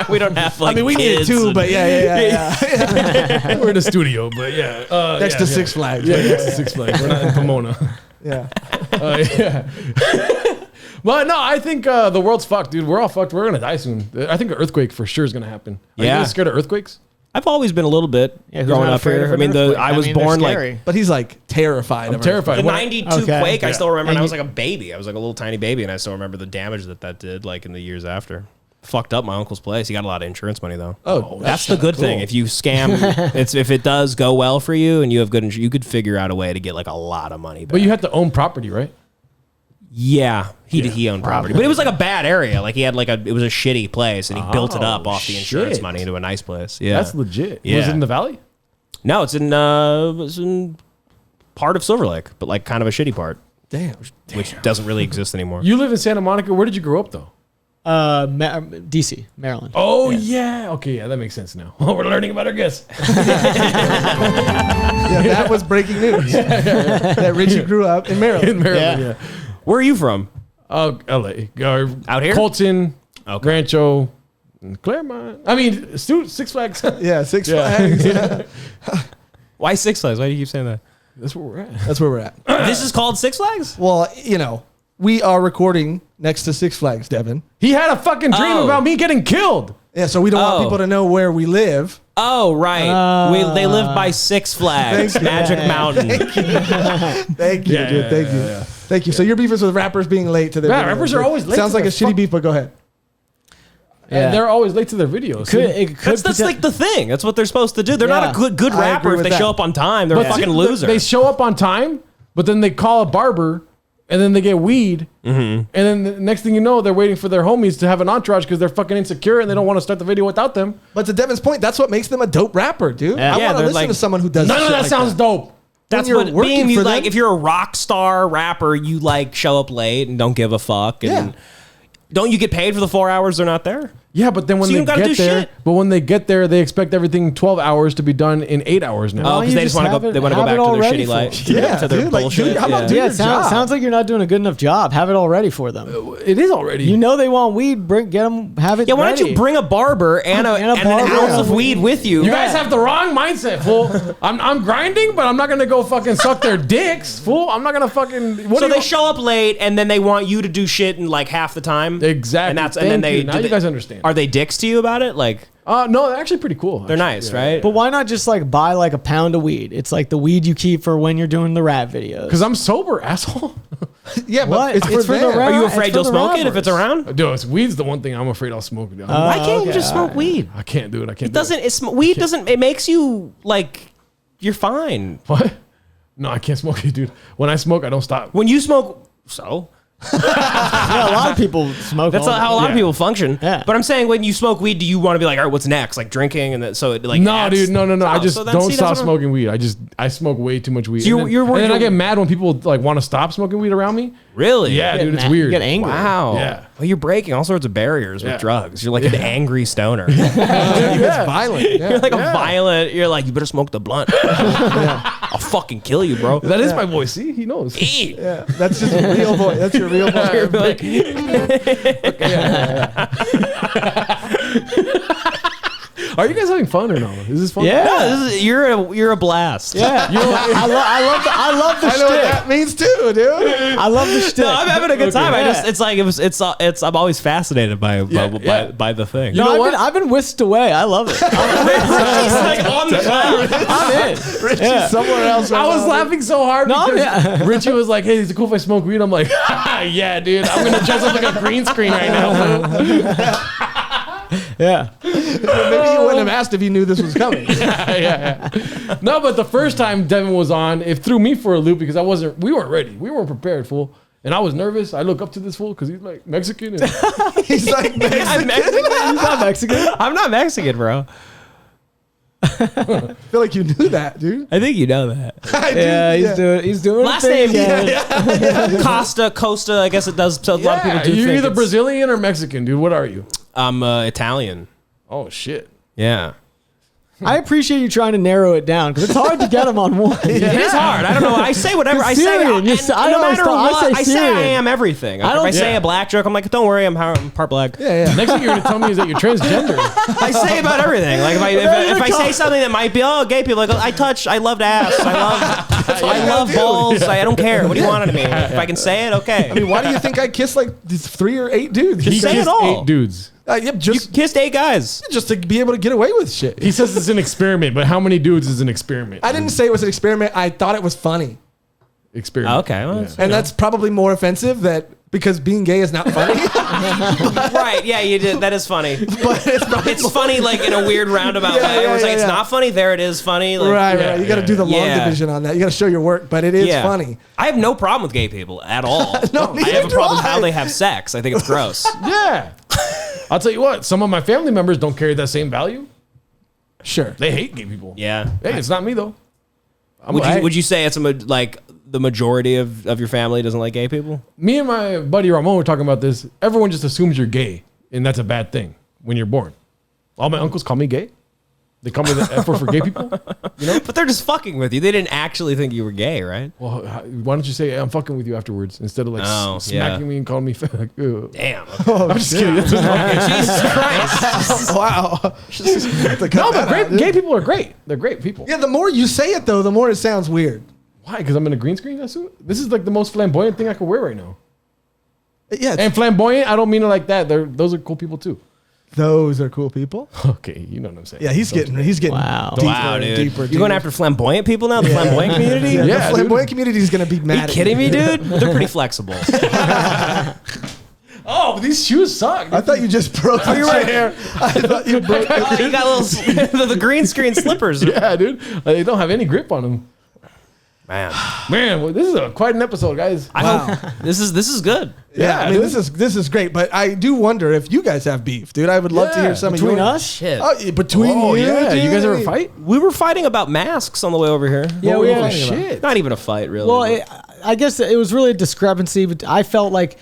We don't have like. I mean, we need it too, but yeah. We're in a studio, but next to Six Flags. Yeah, next to Six Flags. We're not in Pomona. Yeah. Well, no, I think the world's fucked, dude. We're all fucked. We're gonna die soon. I think an earthquake for sure is gonna happen. Are you guys scared of earthquakes? I've always been a little bit growing up here. I mean, I was born like, but he's like terrified. I'm terrified. The '92 quake. I still remember. And I was like a baby. I was like a little tiny baby, and I still remember the damage that did, like in the years after. Fucked up my uncle's place. He got a lot of insurance money though. Oh, that's the good thing. If you scam, if it does go well for you and you have good insurance, you could figure out a way to get like a lot of money back. But you have to own property, right? Yeah, he owned property, but it was like a bad area. Like he had it was a shitty place, and he built it up off the insurance money into a nice place. Yeah, that's legit. Yeah. Was it in the valley? No, it's in part of Silver Lake, but like kind of a shitty part. Damn. Which doesn't really exist anymore. You live in Santa Monica. Where did you grow up though? DC, Maryland. Oh yeah. Okay, yeah, that makes sense now. We're learning about our guests. Yeah, that was breaking news. That Richie grew up in Maryland. In Maryland, yeah. Where are you from? LA. Out here? Colton, Rancho, Claremont. I mean, Six Flags. Yeah, Six Flags. Why Six Flags? Why do you keep saying that? That's where we're at. That's where we're at. This is called Six Flags? Well, you know, we are recording next to Six Flags, Devin. He had a fucking dream about me getting killed. Yeah, so we don't want people to know where we live. Oh, right. They live by Six Flags, Magic Mountain. Thank you, dude. Thank you. Yeah. Thank you. So your beef is with rappers being late to their videos. Rappers are always late. Sounds like a shitty beef, but go ahead. And they're always late to their videos. That's like the thing. That's what they're supposed to do. They're not a good rapper if they show up on time. They're a fucking loser. They show up on time, but then they call a barber, and then they get weed, and then the next thing you know, they're waiting for their homies to have an entourage because they're fucking insecure and they don't want to start the video without them. But to Devin's point, that's what makes them a dope rapper, dude. I want to listen to someone who does. None of that sounds dope. That's what being you like. If you're a rock star rapper, you like show up late and don't give a fuck. And don't you get paid for the 4 hours they're not there? Yeah, but then when they get there, they expect everything 12 hours to be done in 8 hours now. Oh, because they just want to go. They want to go back to their shitty life. Yeah, to their bullshit. Dude, how about doing your job? Sounds like you're not doing a good enough job. Have it all ready for them. It is already. You know they want weed. Get them. Have it. Yeah, why don't you bring a barber and an ounce of weed with you? You guys have the wrong mindset, fool. I'm grinding, but I'm not gonna go fucking suck their dicks, fool. I'm not gonna fucking. So they show up late, and then they want you to do shit in like half the time. Exactly. And then now you guys understand. Are they dicks to you about it? Like, no, they're actually pretty cool. They're nice, right? But why not just like buy like a pound of weed? It's like the weed you keep for when you're doing the rap videos. Because I'm sober, asshole. Yeah, but it's for the them. Are you afraid you'll smoke it if it's around? Dude, weed's the one thing I'm afraid I'll smoke. Why can't you just smoke weed? I can't do it. I can't. Weed doesn't. It makes you like you're fine. What? No, I can't smoke it, dude. When I smoke, I don't stop. When you smoke, so. Yeah, a lot of people smoke. That's how a lot of people function. Yeah. But I'm saying, when you smoke weed, do you want to be like, all right, what's next? Like drinking, and that, so it like. No, dude, no. I just don't stop smoking smoking weed. I smoke way too much weed. So and then I get mad when people like want to stop smoking weed around me. Really? Yeah, dude, it's weird. You get angry. Wow. Yeah. Well, you're breaking all sorts of barriers with drugs. You're like an angry stoner. It's violent. Yeah. You're like a violent. You're like, you better smoke the blunt. I'll fucking kill you, bro. That is my voice. See, he knows. Yeah, that's just a real voice. That's your real voice. Are you guys having fun or no? Is this fun? Yeah, you're a blast. Yeah, I love the I know what shtick. that means too, dude. I love the shtick. No, I'm having a good time. I'm always fascinated by the thing. You know what? I've been whisked away. I love it. He's like on the cloud. I'm in. Richie's somewhere else. I was laughing so hard No, because Richie was like, "Hey, is it cool if I smoke weed?" I'm like, "Yeah, dude. I'm gonna dress up like a green screen right now." Yeah. Maybe you wouldn't have asked if you knew this was coming. Yeah. No, but the first time Devin was on, it threw me for a loop because we weren't ready. We weren't prepared, fool. And I was nervous. I look up to this fool because he's like Mexican. And He's like Mexican. I'm Mexican. He's not Mexican. I'm not Mexican, bro. I feel like you knew that, dude. I think you know that. I do, Yeah, he's doing Last a thing name, again. Costa. I guess it does. So a lot of people do. You're think either it's- Brazilian or Mexican, dude. What are you? I'm Italian. Oh shit. Yeah. I appreciate you trying to narrow it down because it's hard to get him on one. It is hard. I don't know. I say whatever I say. Syrian. And I no always matter thought- what, I I say say I Syrian. am everything. I If don't- I say a black joke, I'm like, don't worry, I'm part black. Yeah. Next thing you're gonna tell me is that you're transgender. I say about everything. Like if I say something that might be gay people, like I loved ass. I love balls. I don't care. What do you want out of me? If I can say it, okay. I mean, why do you think I kissed like these 3 or 8 dudes? Just say it kissed all. 8 dudes. Yep, You just kissed 8 guys. to be able to get away with shit. He says it's an experiment, but how many dudes is an experiment? I didn't say it was an experiment. I thought it was funny, Experiment. Okay, well, Yeah. and that's probably more offensive because being gay is not funny. right? Yeah, you did. That is funny. But it's probably It's funny, like in a weird roundabout Yeah, way. yeah, Where it's like yeah, it's yeah. not funny. There it is funny. Like, right. You got to do the long Yeah. division on that. You got to show your work, but it is Yeah. funny. I have no problem with gay people at all. No, I have neither a problem do how I. they have sex. I think it's gross. Yeah. I'll tell you what, some of my family members don't carry that same value. Sure. They hate gay people. Yeah. Hey, it's not me though. Would you say it's like the majority of your family doesn't like gay people? Me and my buddy Ramon were talking about this. Everyone just assumes you're gay, and that's a bad thing when you're born. All my uncles call me gay. They call me the F word for gay people. But they're just fucking with you. They didn't actually think you were gay, right? Well, why don't you say I'm fucking with you afterwards instead of like smacking me and calling me fat? Like, ew. Damn. I'm just kidding. That's just Jesus Christ. Wow. no, but gay people are great. They're great people. Yeah, the more you say it though, the more it sounds weird. Why? Because I'm in a green screen. This is like the most flamboyant thing I could wear right now. Yeah, And flamboyant, I don't mean it like that. Those are cool people too. those are cool people. Okay, you know what I'm saying. Yeah, he's getting Wow. deeper Wow, and dude. deeper. You're going after flamboyant people now? The flamboyant community? Yeah, Yeah, the flamboyant community is going to be mad. Are you at kidding me, dude? They're pretty flexible. Oh, but these shoes suck. I thought you just broke. You're right here. I thought you broke. Oh, you got little the green screen slippers. Yeah, dude. They don't have any grip on them. Man, Man, well, this is quite an episode, guys. I hope this is good. Yeah, I mean dude. this is great, but I do wonder if you guys have beef, dude. I would love to Yeah, hear some Between of yours. us? Shit. Oh, yeah, between Oh, you, yeah. dude. You guys ever fight? We were fighting about masks on the way over here. Yeah, we Oh, had shit. Not even a fight, really. Well, I guess it was really a discrepancy, but I felt like,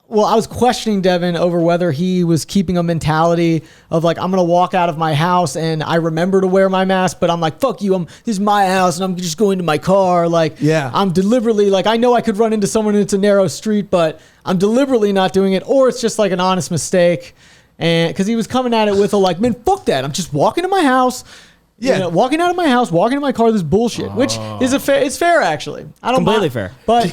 I was questioning Devin over whether he was keeping a mentality of like, I'm going to walk out of my house and I remember to wear my mask, but I'm like, fuck you. This is my house and I'm just going to my car. Like, Yeah. I'm deliberately like, I know I could run into someone and it's a narrow street, but I'm deliberately not doing it. Or it's just like an honest mistake. And because he was coming at it with a like, man, fuck that. I'm just walking to my house. Yeah. Walking out of my house, walking to my car, this bullshit, which is it's fair actually. I don't Completely mind. fair. But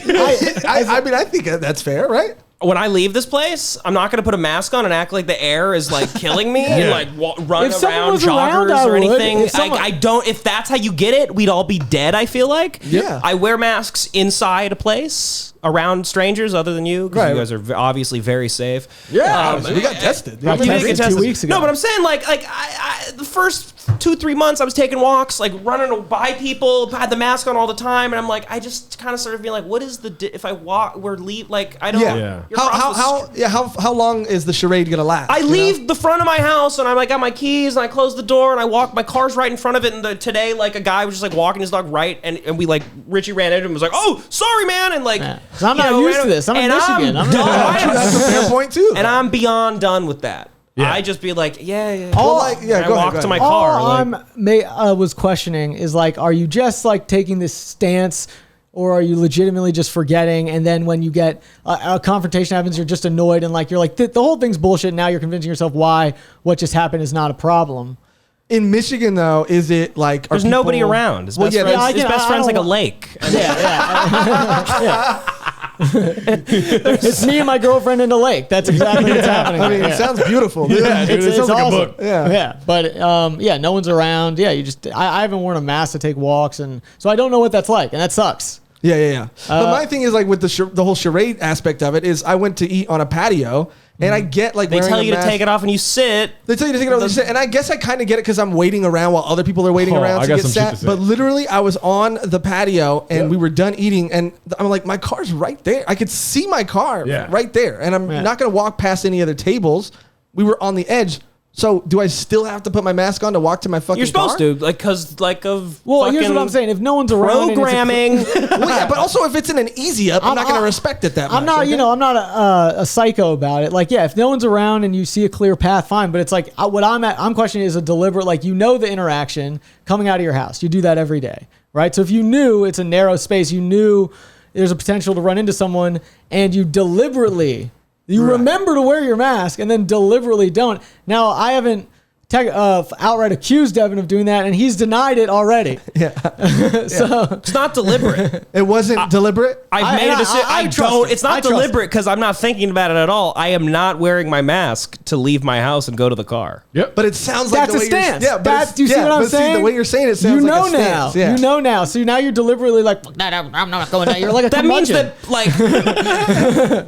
I mean, I think that's fair, right? when I leave this place, I'm not going to put a mask on and act like the air is like killing me and like run If someone around was around, joggers I or would. anything. If someone- I don't. If that's how you get it, we'd all be dead. I feel like. Yeah. I wear masks inside a place around strangers other than you, because Right. you guys are obviously very safe. Yeah, we got tested. Got You did tested get 2 tested. weeks ago. No, but I'm saying like I the first 2-3 months I was taking walks, like running by people, had the mask on all the time, and I'm like, I just kind of started being like, what is if I walk, like I don't. Yeah. you're across the How long is the charade gonna last? I you know? leave the front of my house and I like got my keys and I close the door and I walk. My car's right in front of it. And today, like a guy was just like walking his dog right, and we like Richie ran into him and was like, "Oh, sorry, man," and like, Yeah. 'Cause I'm not used to this. I'm in and Michigan. I'm done. not- That's a fair point too. And I'm beyond done with that. Yeah. I just be like, yeah. Well, like, yeah, And I go ahead, walk go to my ahead. car. All like, I was questioning is like, are you just like taking this stance, or are you legitimately just forgetting? And then when you get a confrontation happens, you're just annoyed and like you're like the whole thing's bullshit. And now you're convincing yourself why what just happened is not a problem. In Michigan, though, is it like there's nobody around. His best friend's, his best friend's like a lake. Yeah. It's me and my girlfriend in the lake. That's exactly what's happening. I mean, Yeah. it sounds beautiful. Dude. Yeah, dude, it sounds like awesome. a book. Yeah. But no one's around. Yeah, you just I haven't worn a mask to take walks, and so I don't know what that's like, and that sucks. Yeah. But my thing is like with the whole charade aspect of it is I went to eat on a patio And I get like They wearing tell a you to mask. take it off and you sit. They tell you to take it off and you sit. And I guess I kind of get it because I'm waiting around while other people are waiting around I to got get some shit sat. to say. But literally, I was on the patio and we were done eating, and I'm like, my car's right there. I could see my car right there, and I'm not gonna walk past any other tables. We were on the edge. So do I still have to put my mask on to walk to my fucking You're supposed car? to, like, cause like of Well, here's what I'm saying. If no one's around, programming. Well, yeah, but also if it's in an easy up, I'm not going to respect it that much. I'm not, okay? I'm not a psycho about it. Like, yeah, if no one's around and you see a clear path, fine. But it's like what I'm questioning is a deliberate, like, the interaction coming out of your house. You do that every day, right? So if you knew it's a narrow space, you knew there's a potential to run into someone, and you deliberately, remember to wear your mask and then deliberately don't. Now, I haven't outright accused Devan of doing that, and he's denied it already. Yeah. So It's not deliberate. It wasn't deliberate? I've made a decision. I I trust don't. it. It's I not trust deliberate because I'm not thinking about it at all. I am not wearing my mask to leave my house and go to the car. Yep. But it sounds like that's the a way stance. you're... Yeah, but Do you see what I'm but saying? See, the way you're saying it sounds you like know a stance. now. Yeah. You know now. So now you're deliberately like, "Fuck that, I'm not going there." You're like a That means curmudgeon. that, like,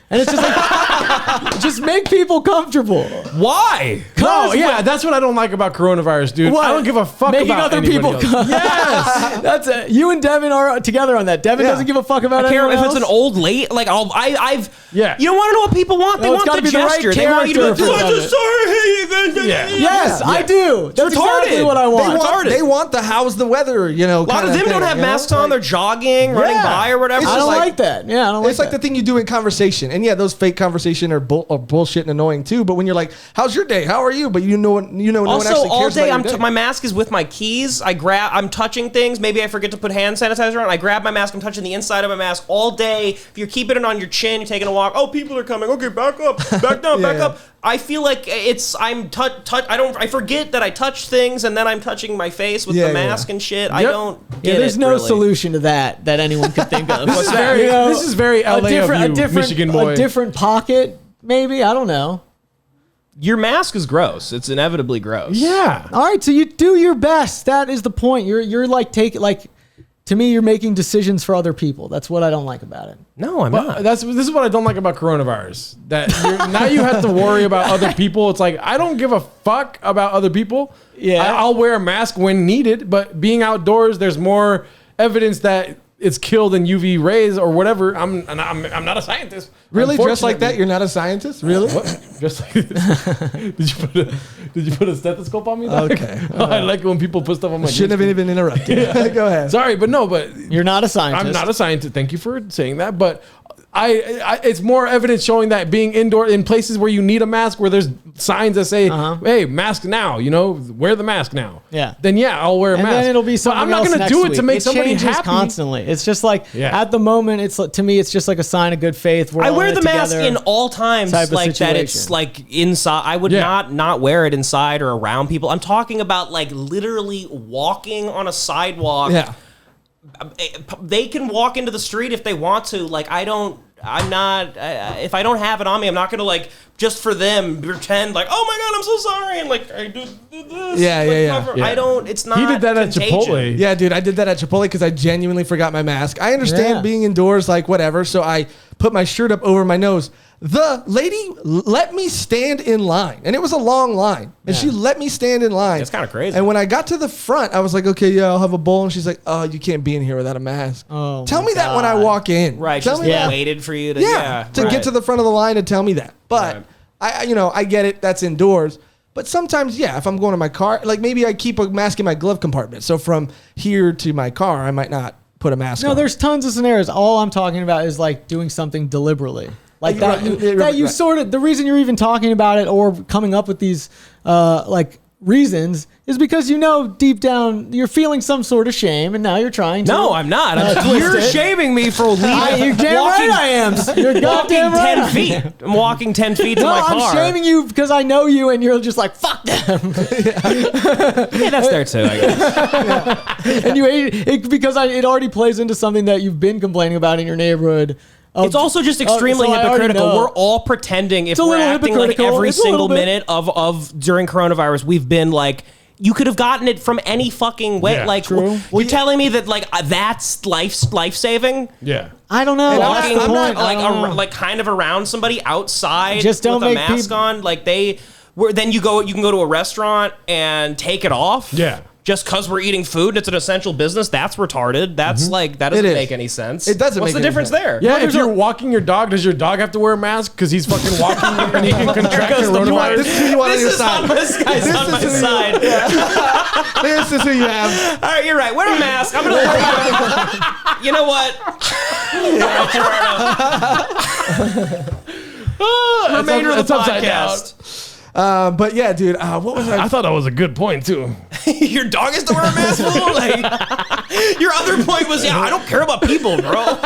And it's just like, just make people comfortable. why? No, yeah, that's what I don't like about coronavirus, dude. What? I don't give a fuck Making about other anybody people else. come. Yes. That's it. You and Devan are together on that. Devan Yeah. doesn't give a fuck about I care anyone if else. it's an old late. Like, Yeah. You don't want to know what people want. They No, it's want gotta the be the right gesture. They want you to character go, for "I'm just sorry." Yeah. Yes, I do. That's retarded. exactly what I They want. want, they want the how's the weather, A lot of them don't have masks on. They're jogging, running by, or whatever. It's I just don't like- like that. Yeah, I don't like It's like the that. thing you do in conversation. And yeah, those fake conversation are bullshit and annoying too. But when you're like, how's your day? How are you? But no one Also, actually all cares day, about your day. my mask is with my keys. I'm touching things. Maybe I forget to put hand sanitizer on. I grab my mask. I'm touching the inside of my mask all day. If you're keeping it on your chin, you're taking a walk. Oh, people are coming. Okay, back up, back down, back up. I feel like I forget that I touch things, and then I'm touching my face with the mask and shit. I don't get it. There's no really. solution to that anyone could think of. This is very LA of you, Michigan boy. A different pocket, maybe. I don't know. Your mask is gross. It's inevitably gross. Yeah. All right, so you do your best. That is the point. You're like to me, you're making decisions for other people. That's what I don't like about it. No, I'm But not. this is what I don't like about coronavirus. That now you have to worry about other people. It's like, I don't give a fuck about other people. Yeah. I'll wear a mask when needed, but being outdoors, there's more evidence that it's killed in UV rays or whatever. I'm not a scientist. Really? Dressed like that? Unfortunately. You're not a scientist? Really? What? Just like this. Did you put a stethoscope on me? Dog? Okay. I like it when people put stuff on my Shouldn't have even interrupted. Go ahead. Sorry, but You're not a scientist. I'm not a scientist. Thank you for saying that. But I it's more evidence showing that being indoor in places where you need a mask, where there's signs that say, "Hey, mask now." Wear the mask now. Yeah. Then I'll wear a And mask. then it'll be But something I'm not else gonna next do it week. to make It somebody changes happy constantly. It's just like Yeah. at the moment, to me, it's just like a sign of good faith. We're I all wear in it the mask together. in all times type of like that. It's situation. like inside. I would not wear it inside or around people. I'm talking about like literally walking on a sidewalk. Yeah. They can walk into the street if they want to. Like I'm not. If I don't have it on me, I'm not gonna like just for them pretend like, oh my god, I'm so sorry, and like I do this. Yeah. I don't. It's not. He did that at contagion. Chipotle. Yeah, dude, I did that at Chipotle because I genuinely forgot my mask. I understand Yeah. being indoors, like whatever, so I put my shirt up over my nose. The lady let me stand in line, and it was a long line, and she let me stand in line. That's kinda crazy. And when I got to the front, I was like, okay, yeah, I'll have a bowl, and she's like, oh, you can't be in here without a mask. Oh, Tell my me that when I God. walk in. Right. Tell Just me that. waited for you to. Yeah, to right. get to the front of the line and tell me that. But I get it. That's indoors. But sometimes, if I'm going to my car, like maybe I keep a mask in my glove compartment. So from here to my car, I might not put a mask on. No, there's tons of scenarios. All I'm talking about is like doing something deliberately. Like Right, that you right. sort of, the reason you're even talking about it or coming up with these like reasons is because deep down you're feeling some sort of shame, and now you're trying to. No, I'm not. twist You're it. shaming me for leaving. You're damn walking, right I am. You're walking goddamn right. 10 feet. I'm walking 10 feet to No, my car. I'm shaming you because I know you, and you're just like fuck them, Yeah, that's there too, I guess. and you hate it because it already plays into something that you've been complaining about in your neighborhood. It's also just extremely so I already hypocritical. know. We're all pretending if a we're little acting like hypocritical. every It's a little single bit. minute of during coronavirus, we've been like you could have gotten it from any fucking way. Yeah, like, true. you're telling me that like that's life saving. Yeah. I don't know. That's the point. Like kind of around somebody outside Just don't with a make mask people- on. Like then you can go to a restaurant and take it off. Yeah. Just because we're eating food and it's an essential business, that's retarded. That's like, that doesn't It is. make any sense. It doesn't What's make the any difference sense. there? Yeah, if you're walking your dog, does your dog have to wear a mask because he's fucking walking and he can contract coronavirus? This is who you want on your side. This guy's on my side. This is who you have. All right, you're right. Wear a mask. I'm going to You know what? Remainder of the podcast. But yeah, dude, what was I thought that was a good point too. Your dog has to wear a mask, fool? Like, your other point was, I don't care about people, bro.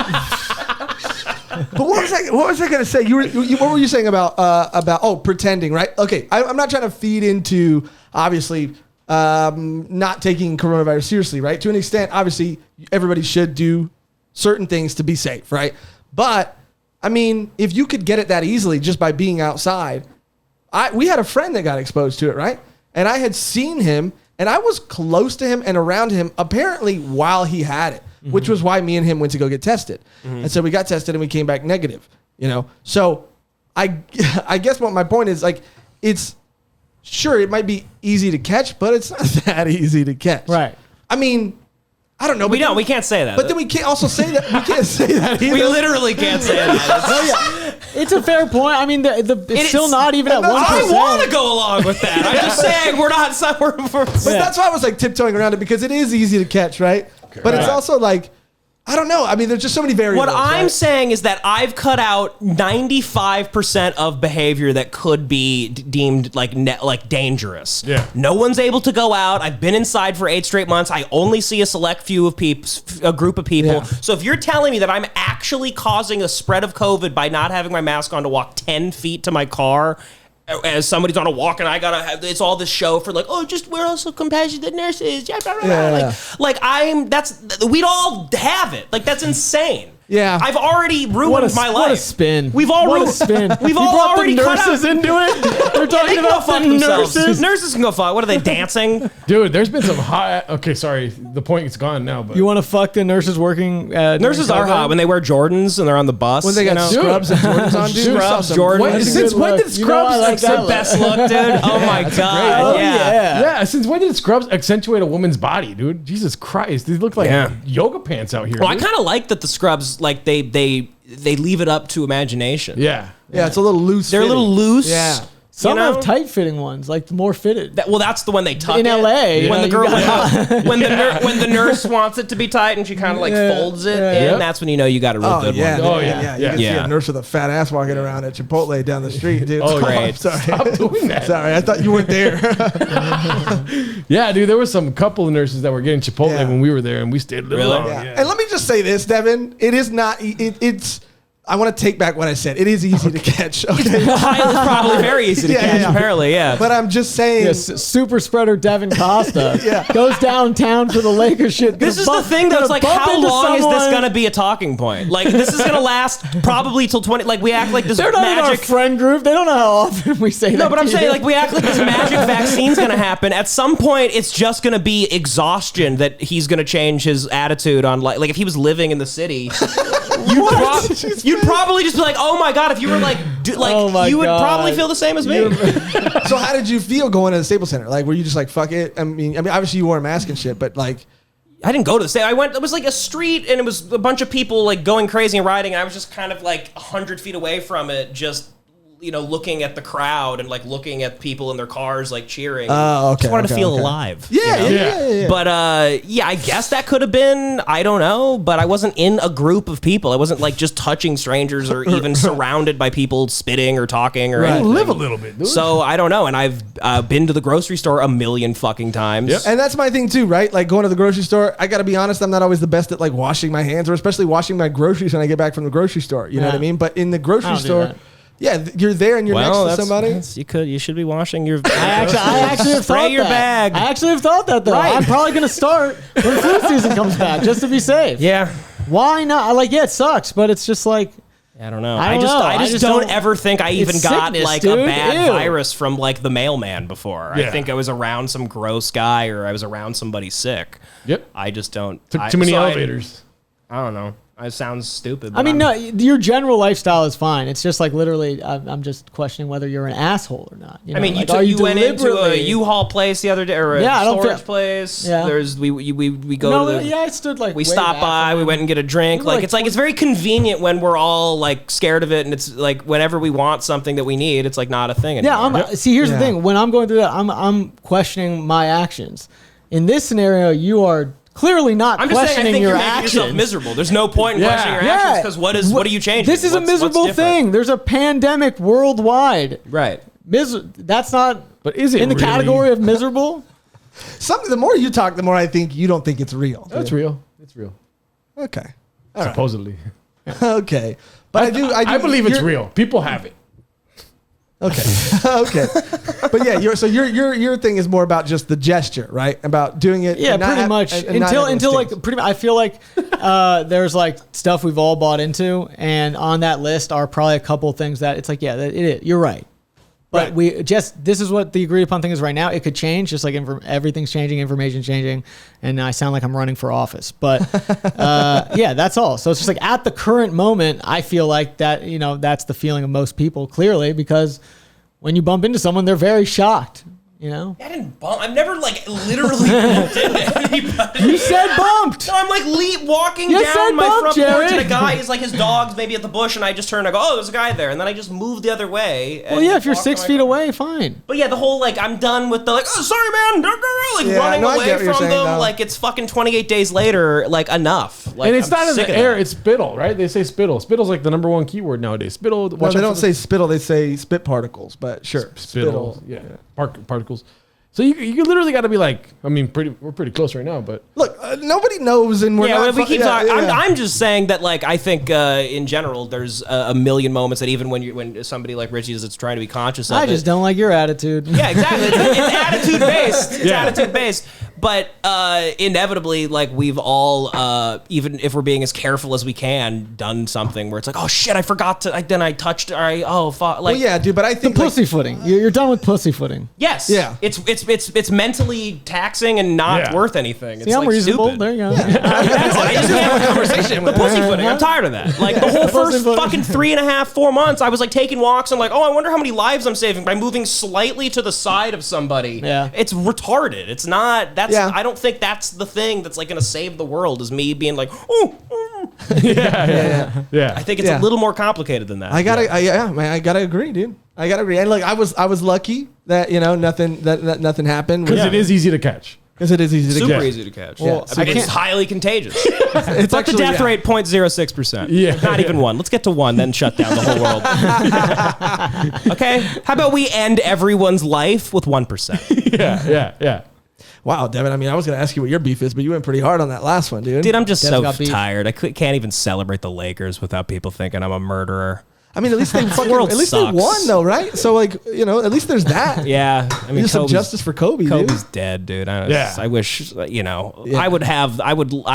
But what was I going to say? What were you saying about pretending, right? Okay, I'm not trying to feed into obviously not taking coronavirus seriously, right? To an extent, obviously everybody should do certain things to be safe, right? But I mean, if you could get it that easily just by being outside. We had a friend that got exposed to it, right? And I had seen him, and I was close to him and around him apparently while he had it, which was why me and him went to go get tested. And so we got tested and we came back negative, you know? So I guess what my point is, like, it's sure it might be easy to catch, but it's not that easy to catch. Right. I mean, I don't know. We can't say that. But then we can't also say that. We can't say that either. We literally can't say that. It's a fair point. I mean, it's still not even at 1%. I want to go along with that. I'm just saying we're not. But that's why I was like tiptoeing around it because it is easy to catch, right? But it's also like, I don't know. I mean, there's just so many variables. What I'm saying is that I've cut out 95% of behavior that could be deemed like dangerous. Yeah. No one's able to go out. I've been inside for 8 straight months. I only see a select few of a group of people. Yeah. So if you're telling me that I'm actually causing a spread of COVID by not having my mask on to walk 10 feet to my car, as somebody's on a walk and I gotta have, it's all this show for like, oh, just we're also compassionate nurses. We'd all have it. Like, that's insane. Yeah. I've already ruined my life. What a spin. We've all What a ruined. spin. We've You all brought already the cut nurses out. into it. We're They talking can go about fuck the themselves. nurses. Nurses can go fuck. What are they dancing? Dude, there's been some hot. Okay, sorry. The point is gone now. But You want to fuck the nurses working? Nurses are hot when they wear Jordans and they're on the bus. when they got scrubs and Jordans on, dude. Scrubs, Jordans. Jordans. When, since when did Scrubs like the best look, dude. Oh my god. Oh, yeah. Yeah, since when did Scrubs accentuate a woman's body, dude? Jesus Christ, these look like yoga pants out here. Well, I dude. kind of like that the Scrubs, like they leave it up to imagination. Yeah. Yeah, it's a little loose. They're a little loose. Yeah. Some you know? have tight fitting ones, like more fitted. That's the one they tuck In it. LA, when the you girl got- when the nurse wants it to be tight and she kind of like folds it in, that's when you know you got a real good yeah, one. Oh, yeah. You can see Yeah. a nurse with a fat ass walking around at Chipotle down the street, dude. Oh, great. Sorry. Stop doing that. Sorry, I thought you weren't there. Yeah, dude, there was some couple of nurses that were getting Chipotle Yeah. when we were there, and we stayed a little Really? long. Yeah. Yeah. And let me just say this, Devin. It is not. It's. I want to take back what I said. It is easy to catch. Okay. It's probably very easy to Yeah, catch. yeah. Apparently, yeah. But I'm just saying. Yes, super spreader Devan Costa Yeah. goes downtown for the Lakers shit. This is the thing, though. It's like, how long is this going to be a talking point? Like, this is going to last probably till 20. Like, we act like this They're not in our magic. friend group. They don't know how often we say that. No, but I'm to saying, you. like, we act like this magic vaccine's going to happen. At some point, it's just going to be exhaustion that he's going to change his attitude on, like if he was living in the city, you'd probably just be like, oh my God, if you were like, Oh my you would God. probably feel the same as me. So how did you feel going to the Staples Center? Like, were you just like, fuck it? I mean, obviously you wore a mask and shit, but like, I didn't go to the state. It was like a street and it was a bunch of people like going crazy and riding. And I was just kind of like 100 feet away from it, just, looking at the crowd and like looking at people in their cars, like cheering. Oh, okay. Just wanted to feel okay. alive. Yeah, you know? yeah. But I guess that could have been, I don't know, but I wasn't in a group of people. I wasn't like just touching strangers or even surrounded by people spitting or talking or anything. Live a little bit, dude. So I don't know. And I've been to the grocery store a million fucking times. Yep. And that's my thing too, right? Like going to the grocery store, I got to be honest, I'm not always the best at like washing my hands or especially washing my groceries when I get back from the grocery store. You know what I mean? But in the grocery store, yeah, you're there and you're next to somebody. You should be washing your. I actually have Spray thought your that. bag. I actually have thought that though. Right. I'm probably gonna start when flu season comes back just to be safe. Yeah. Why not? Like, yeah, it sucks, but it's just like I don't know. I just don't don't ever think I even got sickness, like dude. a bad Ew. virus from like the mailman before. Yeah. I think I was around some gross guy or I was around somebody sick. Yep. I just don't. Took too many so elevators. I don't know. It sounds stupid. I mean, no, your general lifestyle is fine. It's just like literally, I'm just questioning whether you're an asshole or not. You know? I mean, like, you went into a U-Haul place the other day, or a Yeah, I don't storage feel- place. Yeah. There's we go No, to the. yeah, I stood like. We way stopped back by. from We him. went and get a drink. We were Like it's very convenient when we're all like scared of it, and it's like whenever we want something that we need, it's like not a thing anymore. Yeah, see, here's Yeah. the thing. When I'm going through that, I'm questioning my actions. In this scenario, you are clearly not I'm just saying, I questioning think your you're making actions. yourself miserable. There's no point in Yeah. questioning your actions because what are you changing? This is a What's miserable different? thing. There's a pandemic worldwide. Right. That's not But is it in the really? category of miserable. The more you talk, the more I think you don't think it's real. That's real. It's real. Okay. Supposedly. Okay. But I believe it's you're- real. People have it. Okay. Okay. But yeah, your thing is more about just the gesture, right? About doing it. Yeah, and not pretty have- much. and not Until having like stings. pretty much, I feel like there's like stuff we've all bought into, and on that list are probably a couple things that it's like, yeah, it is. You're right. But Right. this is what the agreed upon thing is right now. It could change, just like everything's changing, information's changing, and I sound like I'm running for office. But yeah, that's all. So it's just like at the current moment, I feel like that, that's the feeling of most people, clearly, because when you bump into someone, they're very shocked. I didn't bump. I've never like literally bumped into anybody. You said bumped. No, I'm like walking You down said my bump, front Jerry. porch, and a guy is like his dog's maybe at the bush, and I just turn and I go, oh, there's a guy there, and then I just move the other way. And Well, yeah, if you're walk 6 to my feet car. away, fine. But yeah, the whole like I'm done with the like, oh sorry man, like Yeah, running no, I away get what you're from saying, them, though. like it's fucking 28 days later, like enough. Like, And it's I'm not in sick the of air. that. It's spittle, right? They say spittle. Spittle's like the number one keyword nowadays. Spittle. No, Watch they out don't for say spittle. They say spit particles. But sure, spittle. Yeah, particles. So you literally got to be like, I mean, we're pretty close right now, but Look, nobody knows, and we're Yeah, not. we keep yeah, talking. yeah. I'm just saying that, like, I think in general, there's a million moments that even when somebody like Richie is trying to be conscious of I it. just don't like your attitude. Yeah, exactly. It's attitude based. It's Yeah. attitude based. But inevitably, like we've all, even if we're being as careful as we can, done something where it's like, oh shit, I forgot to. Then I touched. Oh fuck. Like, Well, yeah, dude. But I The think like, pussyfooting. You're done with pussyfooting. yes. Yeah. It's mentally taxing and not Yeah. worth anything. See, It's I'm like reasonable. stupid. There you go. I just have a conversation with pussyfooting. I'm tired of that. Like the whole first Pussyfooting. fucking 3.5, 4 months, I was like taking walks and like, oh, I wonder how many lives I'm saving by moving slightly to the side of somebody. Yeah. It's retarded. It's not. That's. Yeah. I don't think that's the thing that's like gonna save the world. Is me being like, oh. yeah. I think it's Yeah. a little more complicated than that. I gotta agree, dude. I gotta agree. And like I was lucky that nothing happened Because it is easy to catch. because it is easy to Super get. easy to catch. Well, I mean, it's highly contagious. It's But the actually, death yeah. rate 0.06%. Yeah. Not even 1. Let's get to 1, then shut down the whole world. Okay? How about we end everyone's life with 1%? Yeah. Wow, Devin. I mean, I was gonna ask you what your beef is, but you went pretty hard on that last one, dude. Dude, I'm just Dev's so got beef. tired. I can't even celebrate the Lakers without people thinking I'm a murderer. I mean, at least they fucking, world at least sucks. they won though, right? So like, at least there's that. Yeah. I mean, Just some justice for Kobe, Kobe's dude. dead, dude. Yeah. I wish, Yeah. I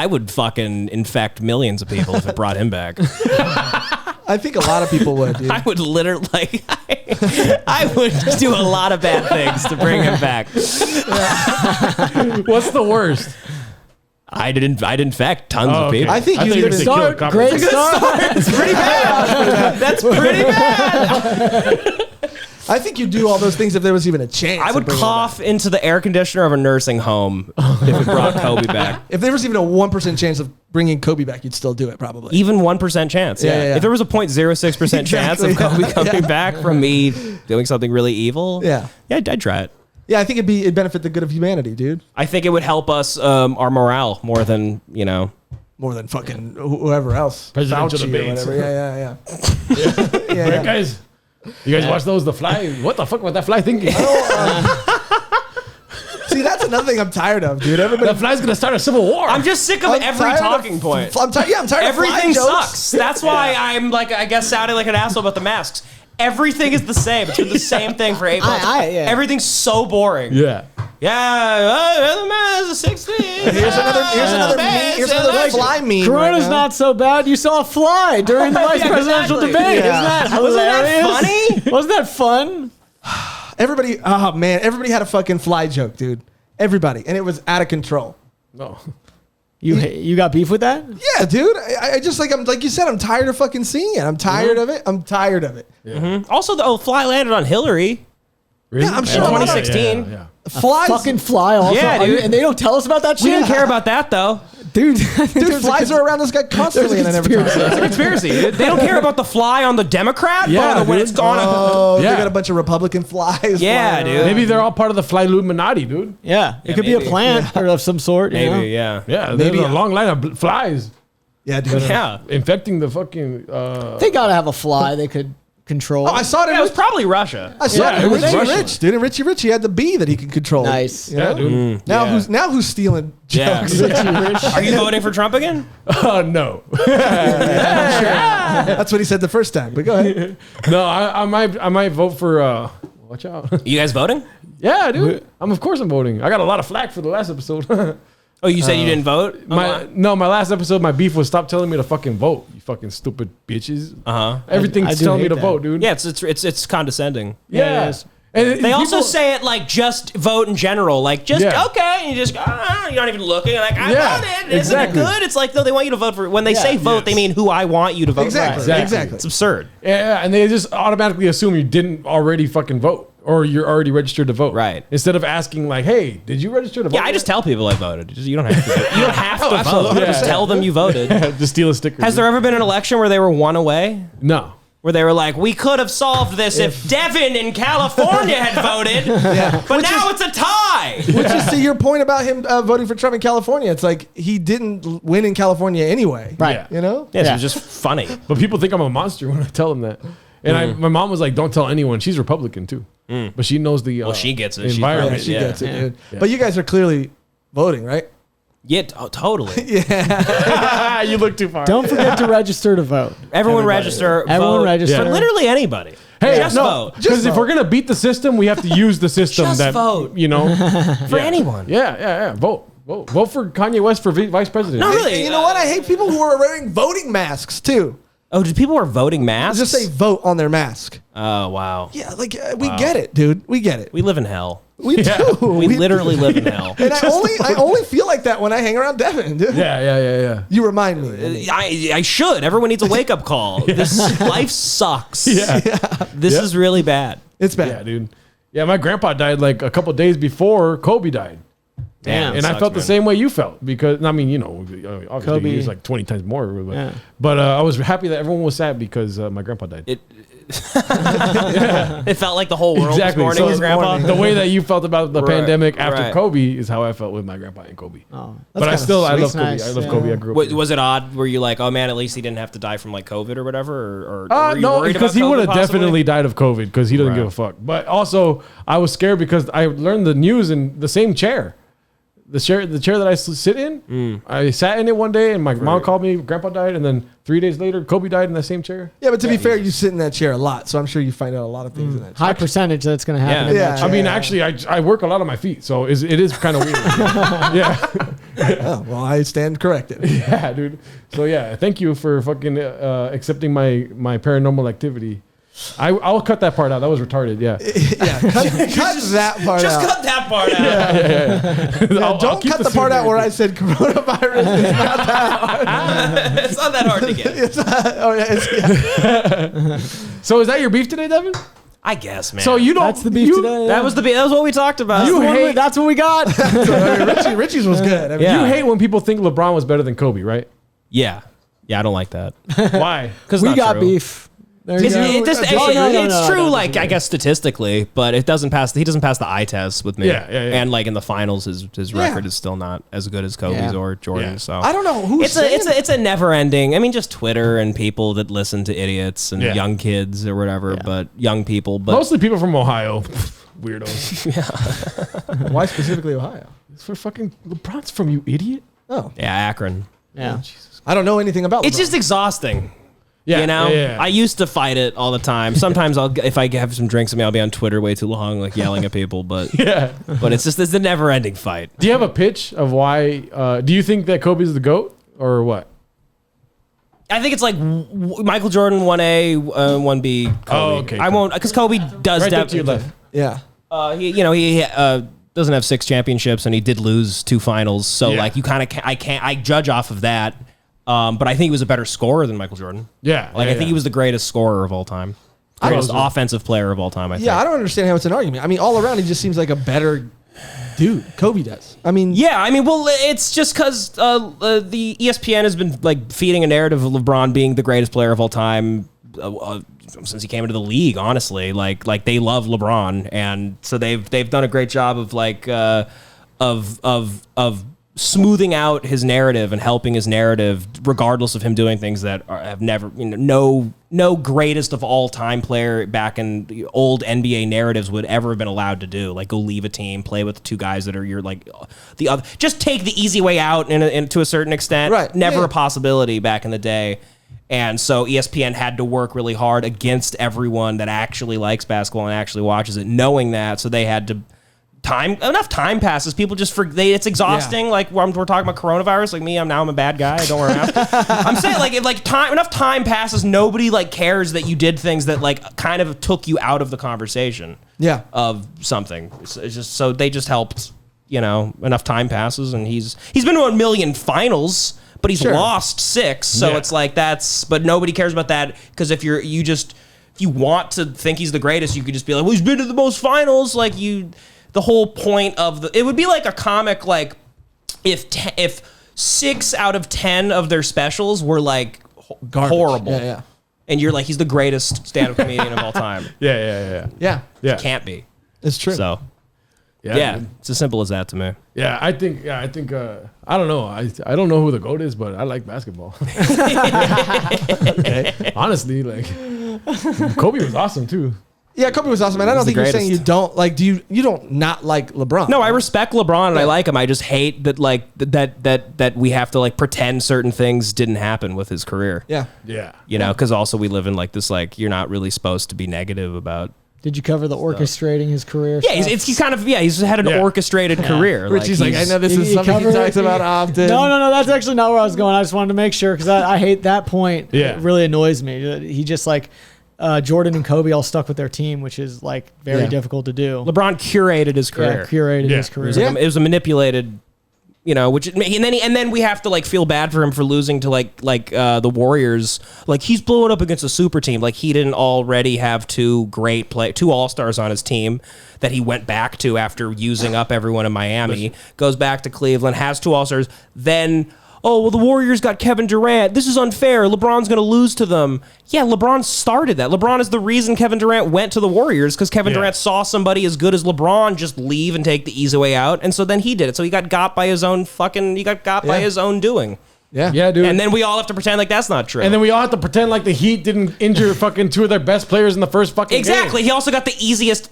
would fucking infect millions of people if it brought him back. I think a lot of people would, dude. I would literally, I would do a lot of bad things to bring him back. What's the worst? I'd infect tons of okay. people. I think I you thought you were did gonna say start. kill a Great couple. start. It's pretty bad. That's pretty bad. I think you'd do all those things if there was even a chance. I of would bringing cough into the air conditioner of a nursing home if it brought Kobe back. it back. If there was even a 1% chance of bringing Kobe back, you'd still do it, probably. Even 1% chance. Yeah. Yeah. If there was a 0.06% chance of Exactly. Kobe coming back from me doing something really evil, Yeah. I'd try it. Yeah, I think it'd benefit the good of humanity, dude. I think it would help us our morale more than More than fucking whoever else. Presidential Fauci or debates. whatever. Yeah. Right, guys? You guys watch those? The Fly? What the fuck was that Fly thinking? See, that's another thing I'm tired of, dude. Everybody. That Fly's gonna start a civil war. I'm just sick of I'm every tired talking of- point. I'm tired. Yeah, I'm tired Everything of fly jokes. sucks. That's why I'm like, I guess, sounding like an asshole about the masks. Everything is the same. It's been the same thing for 8 months. yeah. Everything's so boring. Yeah. Yeah, the mask is 16. Here's another fly meme. Corona's right now. not so bad. You saw a fly during the vice presidential debate. Yeah. Isn't that hilarious? Wasn't that funny? Wasn't that fun? Everybody had a fucking fly joke, dude. Everybody, and it was out of control. No. You got beef with that? Yeah, dude. I just I'm like you said. I'm tired of fucking seeing it. I'm tired of it. I'm tired of it. Also, the fly landed on Hillary. Really? Yeah, I'm sure. 2016. Yeah. Flies, Fucking fly also. Yeah, dude. And they don't tell us about that We shit? didn't care about that though. Dude, dude. Flies are around this guy constantly, and I never talk about It's a it. conspiracy. They don't care about the fly on the Democrat, Yeah, but when dude. it's gone. Oh, Yeah. they got a bunch of Republican flies. Yeah, flying dude. around. Maybe they're all part of the Fly Illuminati, dude. Yeah, it Yeah, could be maybe. a plant or of some sort. You know? Maybe, yeah. Yeah, Maybe there's a long line of flies Yeah, dude. Yeah. infecting the fucking. They gotta have a fly they could control. Oh, I saw it. Yeah, it was probably Russia. I saw Yeah, it. it was Richie Russian. Rich, dude. And Richie had the bee that he could control. Nice. You know? dude. Now Yeah. who's stealing Yeah. jokes? Are you voting for Trump again? No. That's what he said the first time. But go ahead. No, I might vote for. Watch out. You guys voting? Yeah, dude. Of course I'm voting. I got a lot of flack for the last episode. Oh, you said you didn't vote? my last episode, my beef was stop telling me to fucking vote. You fucking stupid bitches. Uh-huh. Everything's I do telling me hate to that. vote, dude. Yeah, it's condescending. Yeah. it is. And They also people- say it like just vote in general, like just Yeah. okay, and you just you're not even looking, like I Yeah, voted, isn't exactly. it good? It's like no, they want you to vote for. When they say vote, they mean who I want you to vote Exactly. for. Exactly. It's absurd. Yeah, and they just automatically assume you didn't already fucking vote or you're already registered to vote. Right. Instead of asking like, hey, did you register to vote? Yeah, I just tell people I voted. You don't have to. You don't have to vote. absolutely. Just Yeah. tell them you voted. just steal a sticker. Has there ever been an election where they were one away? No. Where they were like, we could have solved this if Devin in California had voted, but now it's a tie. Which is to your point about him voting for Trump in California. It's like he didn't win in California anyway. Right. Yeah. You know? Yeah, Yeah. it was just funny. But people think I'm a monster when I tell them that. And my mom was like, don't tell anyone. She's Republican too. But she knows the Well, she gets it. She's Yeah, environment. she Yeah. gets it, dude. Yeah. But you guys are clearly voting, right? Yeah, totally. You look too far. Don't forget to register to vote. Everyone register. Everyone vote register. For literally anybody. Hey, just no, vote. because if we're gonna beat the system, we have to use the system. Just that vote. You know, For anyone. Yeah. Vote for Kanye West for vice president. No, really. And you know what? I hate people who are wearing voting masks too. Oh, do people wear voting masks? Just say vote on their mask. Oh, wow. Yeah, like we get it, dude. We get it. We live in hell. We do. We literally live in hell. And I only feel like that when I hang around Devin, dude. Yeah. You remind me. I should. Everyone needs a wake up call. This life sucks. Yeah. This is really bad. It's bad. Yeah, dude. Yeah, my grandpa died like a couple days before Kobe died. Damn. And I sucks, felt the man. same way you felt because, I mean, you know, obviously Kobe. he was like 20 times more. But I was happy that everyone was sad because my grandpa died. It felt like the whole world Exactly. was mourning So your grandpa. the way that you felt about the Right, pandemic after right. Kobe is how I felt with my grandpa and Kobe. Oh, But I kinda still, I sweet. love Kobe. Nice, I love yeah. Kobe. I grew up. Was it odd? Were you like, oh man, at least he didn't have to die from like COVID or whatever? Or were you No, worried because about he would COVID have possibly? definitely died of COVID because he doesn't Right. give a fuck. But also, I was scared because I learned the news in the same chair. The chair that I sit in, I sat in it one day and my mom called me, grandpa died, and then 3 days later, Kobe died in the same chair. Yeah, but to be fair, you sit in that chair a lot, so I'm sure you find out a lot of things in that chair. high percentage that's going to happen. Yeah. in Yeah. that I mean, Yeah. actually, I work a lot on my feet, so it is kind of weird. Yeah. Oh, well, I stand corrected. Yeah, dude. So yeah, thank you for fucking accepting my paranormal activity. I'll cut that part out. That was retarded. Yeah. Yeah, cut that part Just out. cut that part out. Yeah, don't cut the part out where I said coronavirus is not that hard. It's not that hard to get. It's not, oh, yeah, it's, yeah. So is that your beef today, Devin? I guess, man. So you don't. That's the beef today. that was what we talked about. You hate- That's what we got. Richie's was good. I mean, Yeah. You hate when people think LeBron was better than Kobe, right? Yeah, I don't like that. Why? Because we got beef. There you It's, go. it's true, no, like I guess statistically, but it doesn't pass. He doesn't pass the eye test with me. Yeah. And like in the finals, his record is still not as good as Kobe's Yeah. or Jordan. Yeah. So I don't know who's it's a never ending. I mean, just Twitter and people that listen to idiots and Yeah. young kids or whatever, but young people. But Mostly people from Ohio. Weirdos. Why specifically Ohio? It's for fucking LeBron's from, you idiot. Oh, yeah, Akron. Yeah. I don't know anything about It's LeBron. just exhausting. Yeah, you know, yeah. I used to fight it all the time. Sometimes if I have some drinks, I'll be on Twitter way too long, like yelling at people. But but it's a never-ending fight. Do you have a pitch of why? Do you think that Kobe's the GOAT or what? I think it's like Michael Jordan 1A, 1B. Kobe. Oh, okay. I won't because Kobe does Right there to definitely. your left. Yeah. He doesn't have 6 championships and he did lose 2 finals. So Yeah. like you kind of I judge off of that. But I think he was a better scorer than Michael Jordan. Yeah. Like I think he was the greatest scorer of all time. Greatest offensive player of all time, I think. Yeah, I don't understand how it's an argument. I mean, all around, he just seems like a better dude. Kobe does. I mean, well, it's just because the ESPN has been like feeding a narrative of LeBron being the greatest player of all time since he came into the league. Honestly, like they love LeBron, and so they've done a great job of like of smoothing out his narrative and helping his narrative, regardless of him doing things that have never, no greatest of all time player back in the old NBA narratives would ever have been allowed to do. Like go leave a team, play with 2 guys that are your like the other, just take the easy way out and to a certain extent. Right. Never Yeah. a possibility back in the day. And so ESPN had to work really hard against everyone that actually likes basketball and actually watches it, knowing that. So they had to enough time passes. People just forget. It's exhausting. Yeah. Like we're talking about coronavirus. Like me, I'm a bad guy. I don't wear a mask. I'm saying like if enough time passes, nobody like cares that you did things that like kind of took you out of the conversation. Yeah. Of something. It's just so they just helped. Enough time passes, and he's been to 1 million finals, but he's lost 6. So it's like but nobody cares about that because if you want to think he's the greatest, you could just be like, well, he's been to the most finals. Like the whole point of it would be like a comic, like if 6 out of 10 of their specials were like horrible. Yeah. And you're like, he's the greatest stand-up comedian of all time. Yeah. It can't be. It's true. So Yeah. it's as simple as that to me. Yeah, I think. I don't know. I don't know who the GOAT is, but I like basketball. Honestly, like Kobe was awesome too. Yeah, Kobe was awesome, and I don't the think you're saying you greatest. don't like. You don't not like LeBron? No, I respect LeBron and I like him. I just hate that like that we have to like pretend certain things didn't happen with his career. Yeah. Because also we live in like this like you're not really supposed to be negative about. Did you cover the orchestrating his career? Yeah, stuff? he's had an orchestrated career. Richie's like, I know this is You something he cover it? talks about often. No, that's actually not where I was going. I just wanted to make sure because I hate that point. Yeah. It really annoys me. He just like Jordan and Kobe all stuck with their team, which is like very difficult to do. LeBron curated his career. Curated his career. It was a manipulated, which and then we have to like feel bad for him for losing to like the Warriors. Like he's blowing up against a super team. Like he didn't already have 2 All-Stars on his team that he went back to after using up everyone in Miami. Goes back to Cleveland, has 2 All-Stars, then. Oh, well, the Warriors got Kevin Durant. This is unfair. LeBron's going to lose to them. Yeah, LeBron started that. LeBron is the reason Kevin Durant went to the Warriors because Kevin Durant saw somebody as good as LeBron just leave and take the easy way out. And so then he did it. So he got by his own by his own doing. Yeah, dude. And then we all have to pretend like that's not true. And then we all have to pretend like the Heat didn't injure fucking 2 of their best players in the first fucking Exactly. game. He also got the easiest.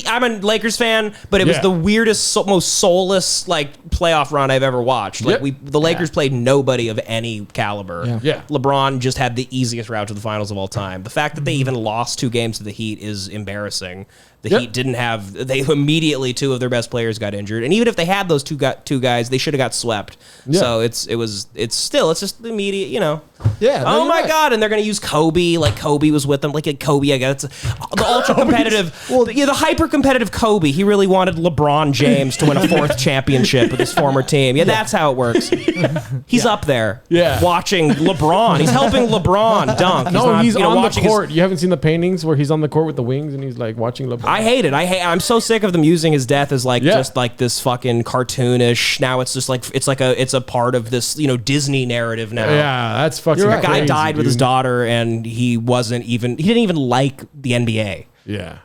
I'm a Lakers fan, but it was the weirdest, most soulless like playoff run I've ever watched. Like the Lakers played nobody of any caliber. Yeah. LeBron just had the easiest route to the finals of all time. The fact that they even lost 2 games to the Heat is embarrassing. The Heat didn't have. They immediately 2 of their best players got injured, and even if they had those two guys, they should have got swept. Yeah. So it's just immediate. Yeah. no, Oh you're my right. God! And they're gonna use Kobe, like Kobe was with them, like Kobe. I guess the ultra competitive, the hyper competitive Kobe. He really wanted LeBron James to win a 4th championship with his former team. Yeah, that's how it works. He's up there, watching LeBron. He's helping LeBron dunk. He's on the watching court. You haven't seen the paintings where he's on the court with the wings and he's like watching LeBron. I hate it. I'm so sick of them using his death as like just like this fucking cartoonish. Now it's just like it's a part of this Disney narrative now. Yeah, that's fucking. The guy crazy, died with his dude. daughter, and he didn't even like the NBA. Yeah,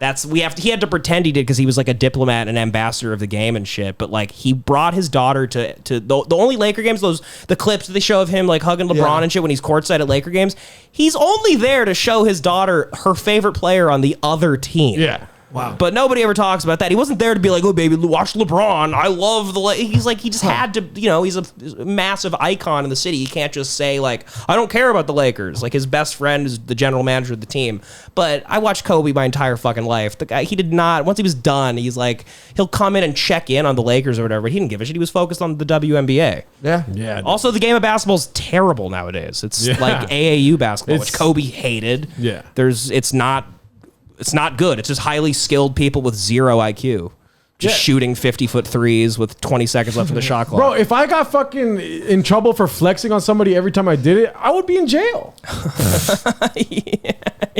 he had to pretend he did because he was like a diplomat and ambassador of the game and shit. But like he brought his daughter to the only Laker games, the clips that they show of him like hugging LeBron and shit when he's courtside at Laker games. He's only there to show his daughter her favorite player on the other team. Yeah. Wow. But nobody ever talks about that. He wasn't there to be like, oh, baby, watch LeBron. I love the... He's like, he just had to, he's a massive icon in the city. He can't just say, like, I don't care about the Lakers. Like, his best friend is the general manager of the team. But I watched Kobe my entire fucking life. The guy, he did not... Once he was done, he's like, he'll come in and check in on the Lakers or whatever, but he didn't give a shit. He was focused on the WNBA. Yeah. Also, the game of basketball is terrible nowadays. It's like AAU basketball, which Kobe hated. Yeah. It's not good. It's just highly skilled people with zero IQ. Just shooting 50-foot threes with 20 seconds left of the shot clock. Bro, if I got fucking in trouble for flexing on somebody every time I did it, I would be in jail.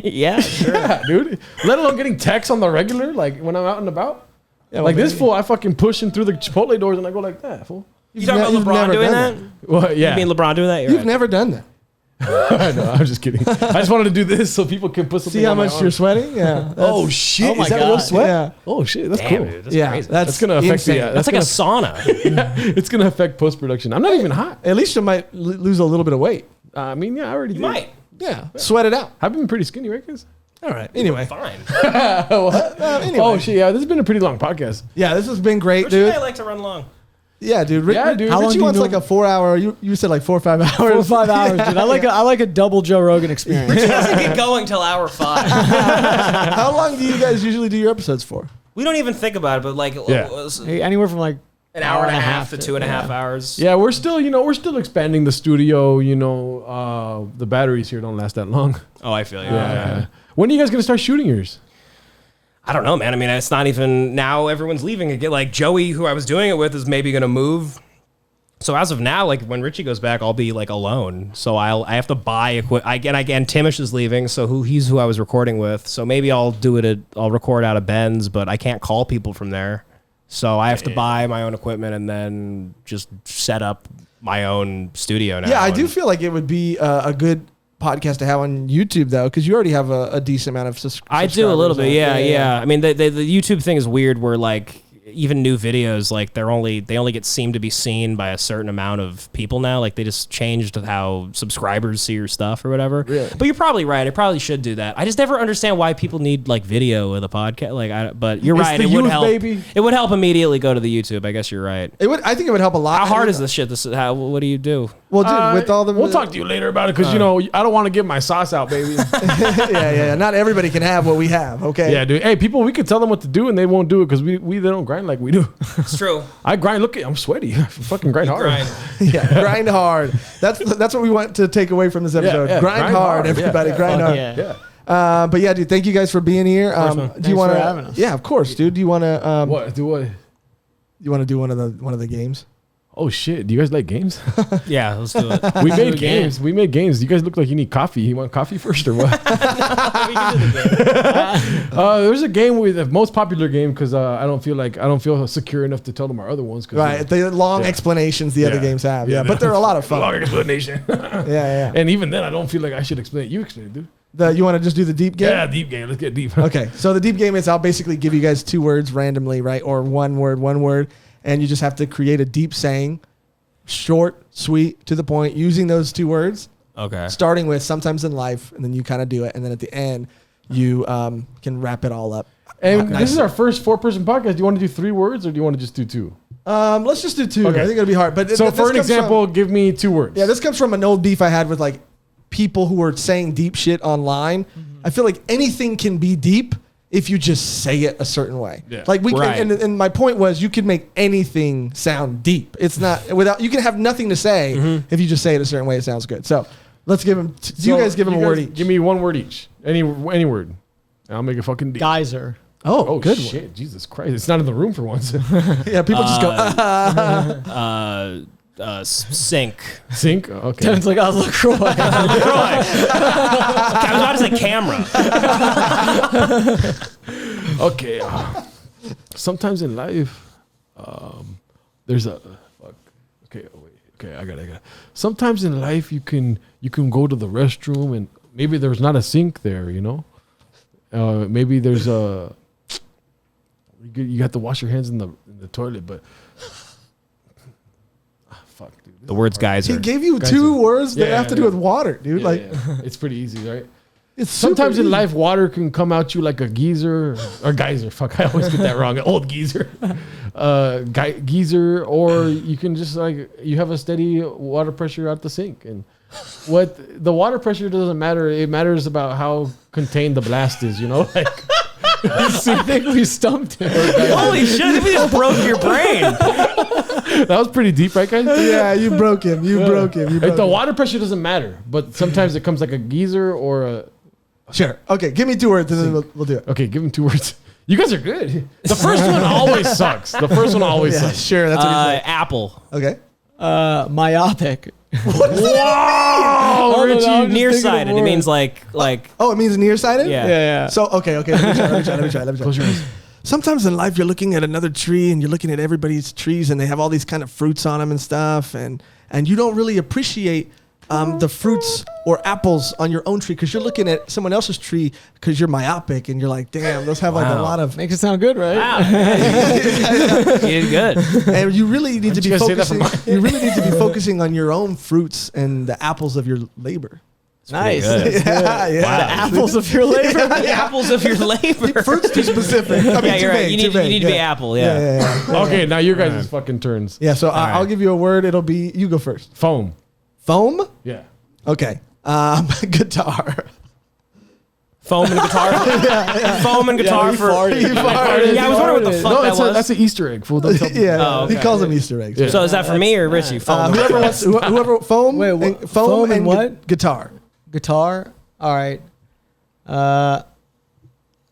Yeah, sure. Yeah, dude. Let alone getting texts on the regular, like when I'm out and about. Yeah, like this fool, I fucking push him through the Chipotle doors and I go like that, fool. You talking about LeBron doing that? Well, yeah. You mean LeBron doing that? You've never done that. I know, I'm just kidding. I just wanted to do this so people can put something See how on my much arm. you're sweating? Yeah. Oh shit! Oh my is that God. real sweat? Yeah. Oh shit! That's Damn, cool. dude, that's Yeah, crazy. that's Gonna affect insane. the. That's like a sauna. It's gonna affect post production. I'm not even hot. At least you might lose a little bit of weight. I mean, yeah, I already did. Might. Yeah. Sweat it out. I've been pretty skinny, right, guys? All right. Anyway. Fine. Anyway. Oh shit! Yeah, this has been a pretty long podcast. Yeah, this has been great, Richie and dude. I like to run long. Yeah, dude. Yeah, dude. How long Richie do you wants know- like a 4 hour. You said like 4 or 5 hours. 4 or 5 hours, dude. I like a double Joe Rogan experience. He doesn't get going till hour 5. How long do you guys usually do your episodes for? We don't even think about it, but like Hey, anywhere from like an hour and a half to 2.5 hours. Yeah, we're still expanding the studio. The batteries here don't last that long. Oh, I feel you. Yeah. When are you guys gonna start shooting yours? I don't know, man. I mean, it's not even now. Everyone's leaving again. Like Joey, who I was doing it with, is maybe gonna move. So as of now, like when Richie goes back, I'll be like alone. So I have to buy equipment. Again, Timish is leaving, so he's who I was recording with. So maybe I'll record out of Ben's, but I can't call people from there. So I have to buy my own equipment and then just set up my own studio now. Yeah, I do feel like it would be a good podcast to have on YouTube though, because you already have a decent amount of subscribers. I do a little bit, yeah. I mean, the YouTube thing is weird, where like even new videos, like they only seem to be seen by a certain amount of people now. Like they just changed how subscribers see your stuff or whatever. Really? But you're probably right. I probably should do that. I just never understand why people need like video with a podcast. But you're right. the It would youth, help. baby. It would help immediately go to the YouTube. I guess you're right. I think it would help a lot. How hard is this shit? What do you do? Well, dude, with all the we'll talk to you later about it because I don't want to get my sauce out, baby. yeah. Not everybody can have what we have. Okay. Yeah, dude. Hey, people, we could tell them what to do and they won't do it because they don't grind like we do. It's true. I grind. Look, I'm sweaty. I fucking grind hard. Yeah, grind hard. That's what we want to take away from this episode. Yeah, grind hard, everybody. Yeah, grind hard. Yeah. But yeah, dude, thank you guys for being here. Do you want for to? having us. Yeah, of course, dude. Do you want to? What? Do what? You want to do one of the games? Oh shit! Do you guys like games? Yeah, let's do it. We made games. We made games. You guys look like you need coffee. You want coffee first or what? There's a game the most popular game because I don't feel secure enough to tell them our other ones. Right, the long explanations the other games have. Yeah, but they're a lot of fun. Long explanation. Yeah. And even then, I don't feel like I should explain it. You explain it, dude. You want to just do the deep game? Yeah, deep game. Let's get deep. Okay, so the deep game is I'll basically give you guys 2 words randomly, right? Or one word, and you just have to create a deep saying, short, sweet, to the point, using those 2 words. Okay. Starting with sometimes in life, and then you kind of do it, and then at the end, you can wrap it all up. And this is our first 4-person podcast. Do you want to do 3 words or do you want to just do 2? Let's just do 2. Okay. I think it'll be hard. But So for an example, give me 2 words. Yeah, this comes from an old beef I had with like people who were saying deep shit online. I feel like anything can be deep if you just say it a certain way. Yeah. Like we Right. can, and my point was you can make anything sound deep. It's not you can have nothing to say if you just say it a certain way. It sounds good. So let's give him. You guys give him a word each. Give me 1 word each. Any word. And I'll make it fucking deep. Geyser. Oh, good shit. one. Jesus Christ. It's not in the room for once. Yeah, people just go. Sink. Sink? Okay. Devin's like, oh, LaCroix. I was about to say camera. Okay. Sometimes in life, there's a fuck. Okay, wait. Okay, I got it. Sometimes in life, you can go to the restroom and maybe there's not a sink there. Maybe there's a. You have to wash your hands in the toilet, but. Fuck, dude. The words He geyser. gave you Geyser. 2 words that Yeah, have to do yeah. with water, dude. Yeah. It's pretty easy, right? Sometimes in life, water can come out you like a geyser or geyser. Fuck, I always get that wrong. An old geyser, geyser, or you can just like you have a steady water pressure out the sink. And what the water pressure doesn't matter. It matters about how contained the blast is. You know, like. I think we stumped him. Holy shit! We just broke your brain. That was pretty deep, right, guys? Yeah, you broke him. You broke him. Like the water pressure doesn't matter, but sometimes it comes like a geyser or a. Sure. Okay, give me 2 words and then we'll do it. Okay, give him 2 words. You guys are good. The first one always sucks. The first one always Yeah, sucks. sure. That's what he said. Apple. Okay. Myopic. Wow, no, Richie. I'm just Nearsighted. thinking It of means like. Oh, it means nearsighted? Yeah. Yeah. So, okay. Let me try. Close your eyes. Sometimes in life, you're looking at another tree and you're looking at everybody's trees and they have all these kind of fruits on them and stuff. And you don't really appreciate the fruits or apples on your own tree because you're looking at someone else's tree because you're myopic and you're like, damn, those have like a lot of. Makes it sound good, right? Wow. You did good. And you really need to be you guys say that for focusing. You really need to be focusing on your own fruits and the apples of your labor. Nice. good. Yeah. The apples of your labor. The apples of your labor. Fruits too specific. I mean, Yeah, too you're right. vague, You too need vague. to be apple. Yeah. Yeah. Okay, now your guys' fucking turns. Yeah, so I'll give you a word. It'll be, you go first. Foam. Foam? Yeah. Okay. Guitar. Foam and guitar. Foam and guitar for. farted. Yeah, I was wondering what the fuck No, that was. that's an Easter egg, fool. Don't tell me. Yeah, Oh, okay. he calls them Easter eggs. Yeah. So is that for me or Richie? Foam. Whoever foam. Wait, and, foam and what? Guitar. Guitar. All right.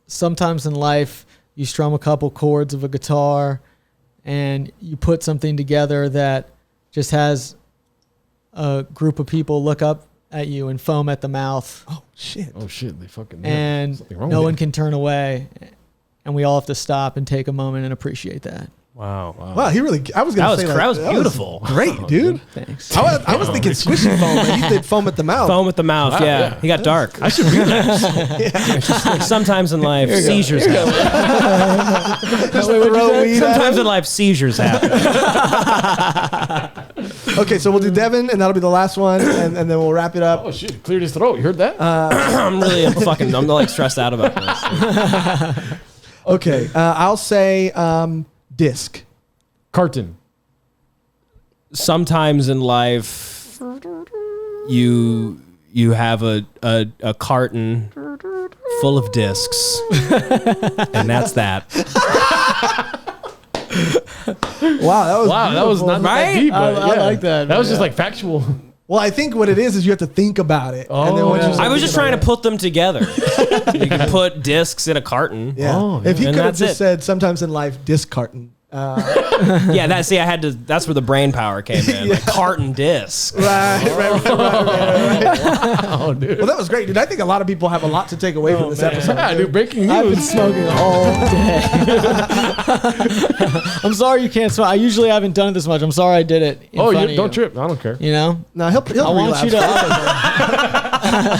Sometimes in life, you strum a couple chords of a guitar and you put something together that just has a group of people look up at you and foam at the mouth. Oh shit. Oh shit, they fucking. And something wrong no with one it. can turn away. And we all have to stop and take a moment and appreciate that. Wow. Wow, he really. I was gonna say That was beautiful. great, dude. Thanks. I was thinking squishy foam, but he did foam at the mouth. Foam at the mouth. Wow, Yeah. yeah. He got dark. I should relapse. Sometimes in life, seizures happen. Throw weed at Sometimes him. in life, seizures happen. Okay, so we'll do Devin, and that'll be the last one, and then we'll wrap it up. Oh shit, cleared his throat. You heard that? I'm like stressed out about this. Okay, I'll say disc. Carton. Sometimes in life, you have a carton full of discs, and that's that. Wow, That was not that deep. I but like that. That was just like factual. Well, I think what it is you have to think about it. Oh, and then once you yeah. start I was just thinking trying to put them together. You can put discs in a carton. Yeah. Oh, If he And could have that's just it. said sometimes in life disc carton. Yeah, I had to. That's where the brain power came in. Like carton discs. Right. Oh, dude. Well, that was great, dude. I think a lot of people have a lot to take away from this episode. Yeah, dude, breaking I've been news. smoking all day. I'm sorry you can't smoke. I usually haven't done it this much. I'm sorry I did it. In Oh, front you of don't trip. I don't care. You know? No, he'll I want relapse. you to.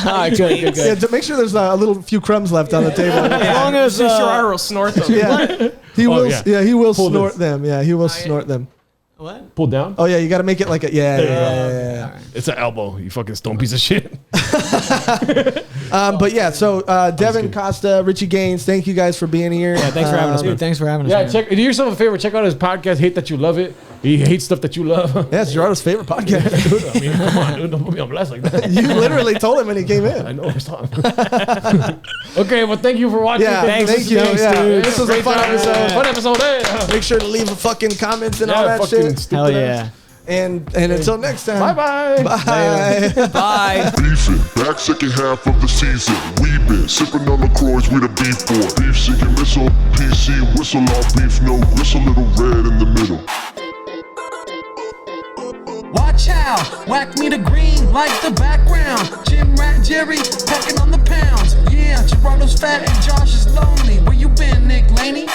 All right, good. Yeah, to make sure there's a little few crumbs left on the table. As long as Gerardo will snort them. Yeah, he Oh, will. yeah. Yeah, he will Pull snort this. them. Yeah, he will snort them. what? Pull down. Oh yeah, you got to make it like a yeah. It's an elbow. You fucking stone piece of shit. But yeah, so Devan Costa, Richie Gains, thank you guys for being here. Yeah, thanks for having us. Dude, thanks for having us. Yeah, man. do yourself a favor. Check out his podcast. Hate That You Love It. He hates stuff that you love. Yeah, it's Gerardo's favorite podcast. Dude, I mean, come on, dude. Don't put me on blast like that. You literally told him when he came I in. know. I saw him. Okay, well, thank you for watching. Yeah, Thanks. thank you. Thanks, Yeah, dude. this was a Great fun job. episode. Fun episode. Hey. Make sure to leave a fucking comments and all Yeah, that fucking shit. stupid Hell ass. yeah. And until next time. Bye-bye. Bye. Bye. Beefing, back second half of the season. We been sipping on the Croix with a beef boy. Beef seeking missile, PC whistle all beef, no gristle, little red in the middle. Watch out, whack me the green like the background. Jim Rat Jerry packing on the pounds. Yeah, Gerardo's fat and Josh is lonely. Where you been, Nick Laney?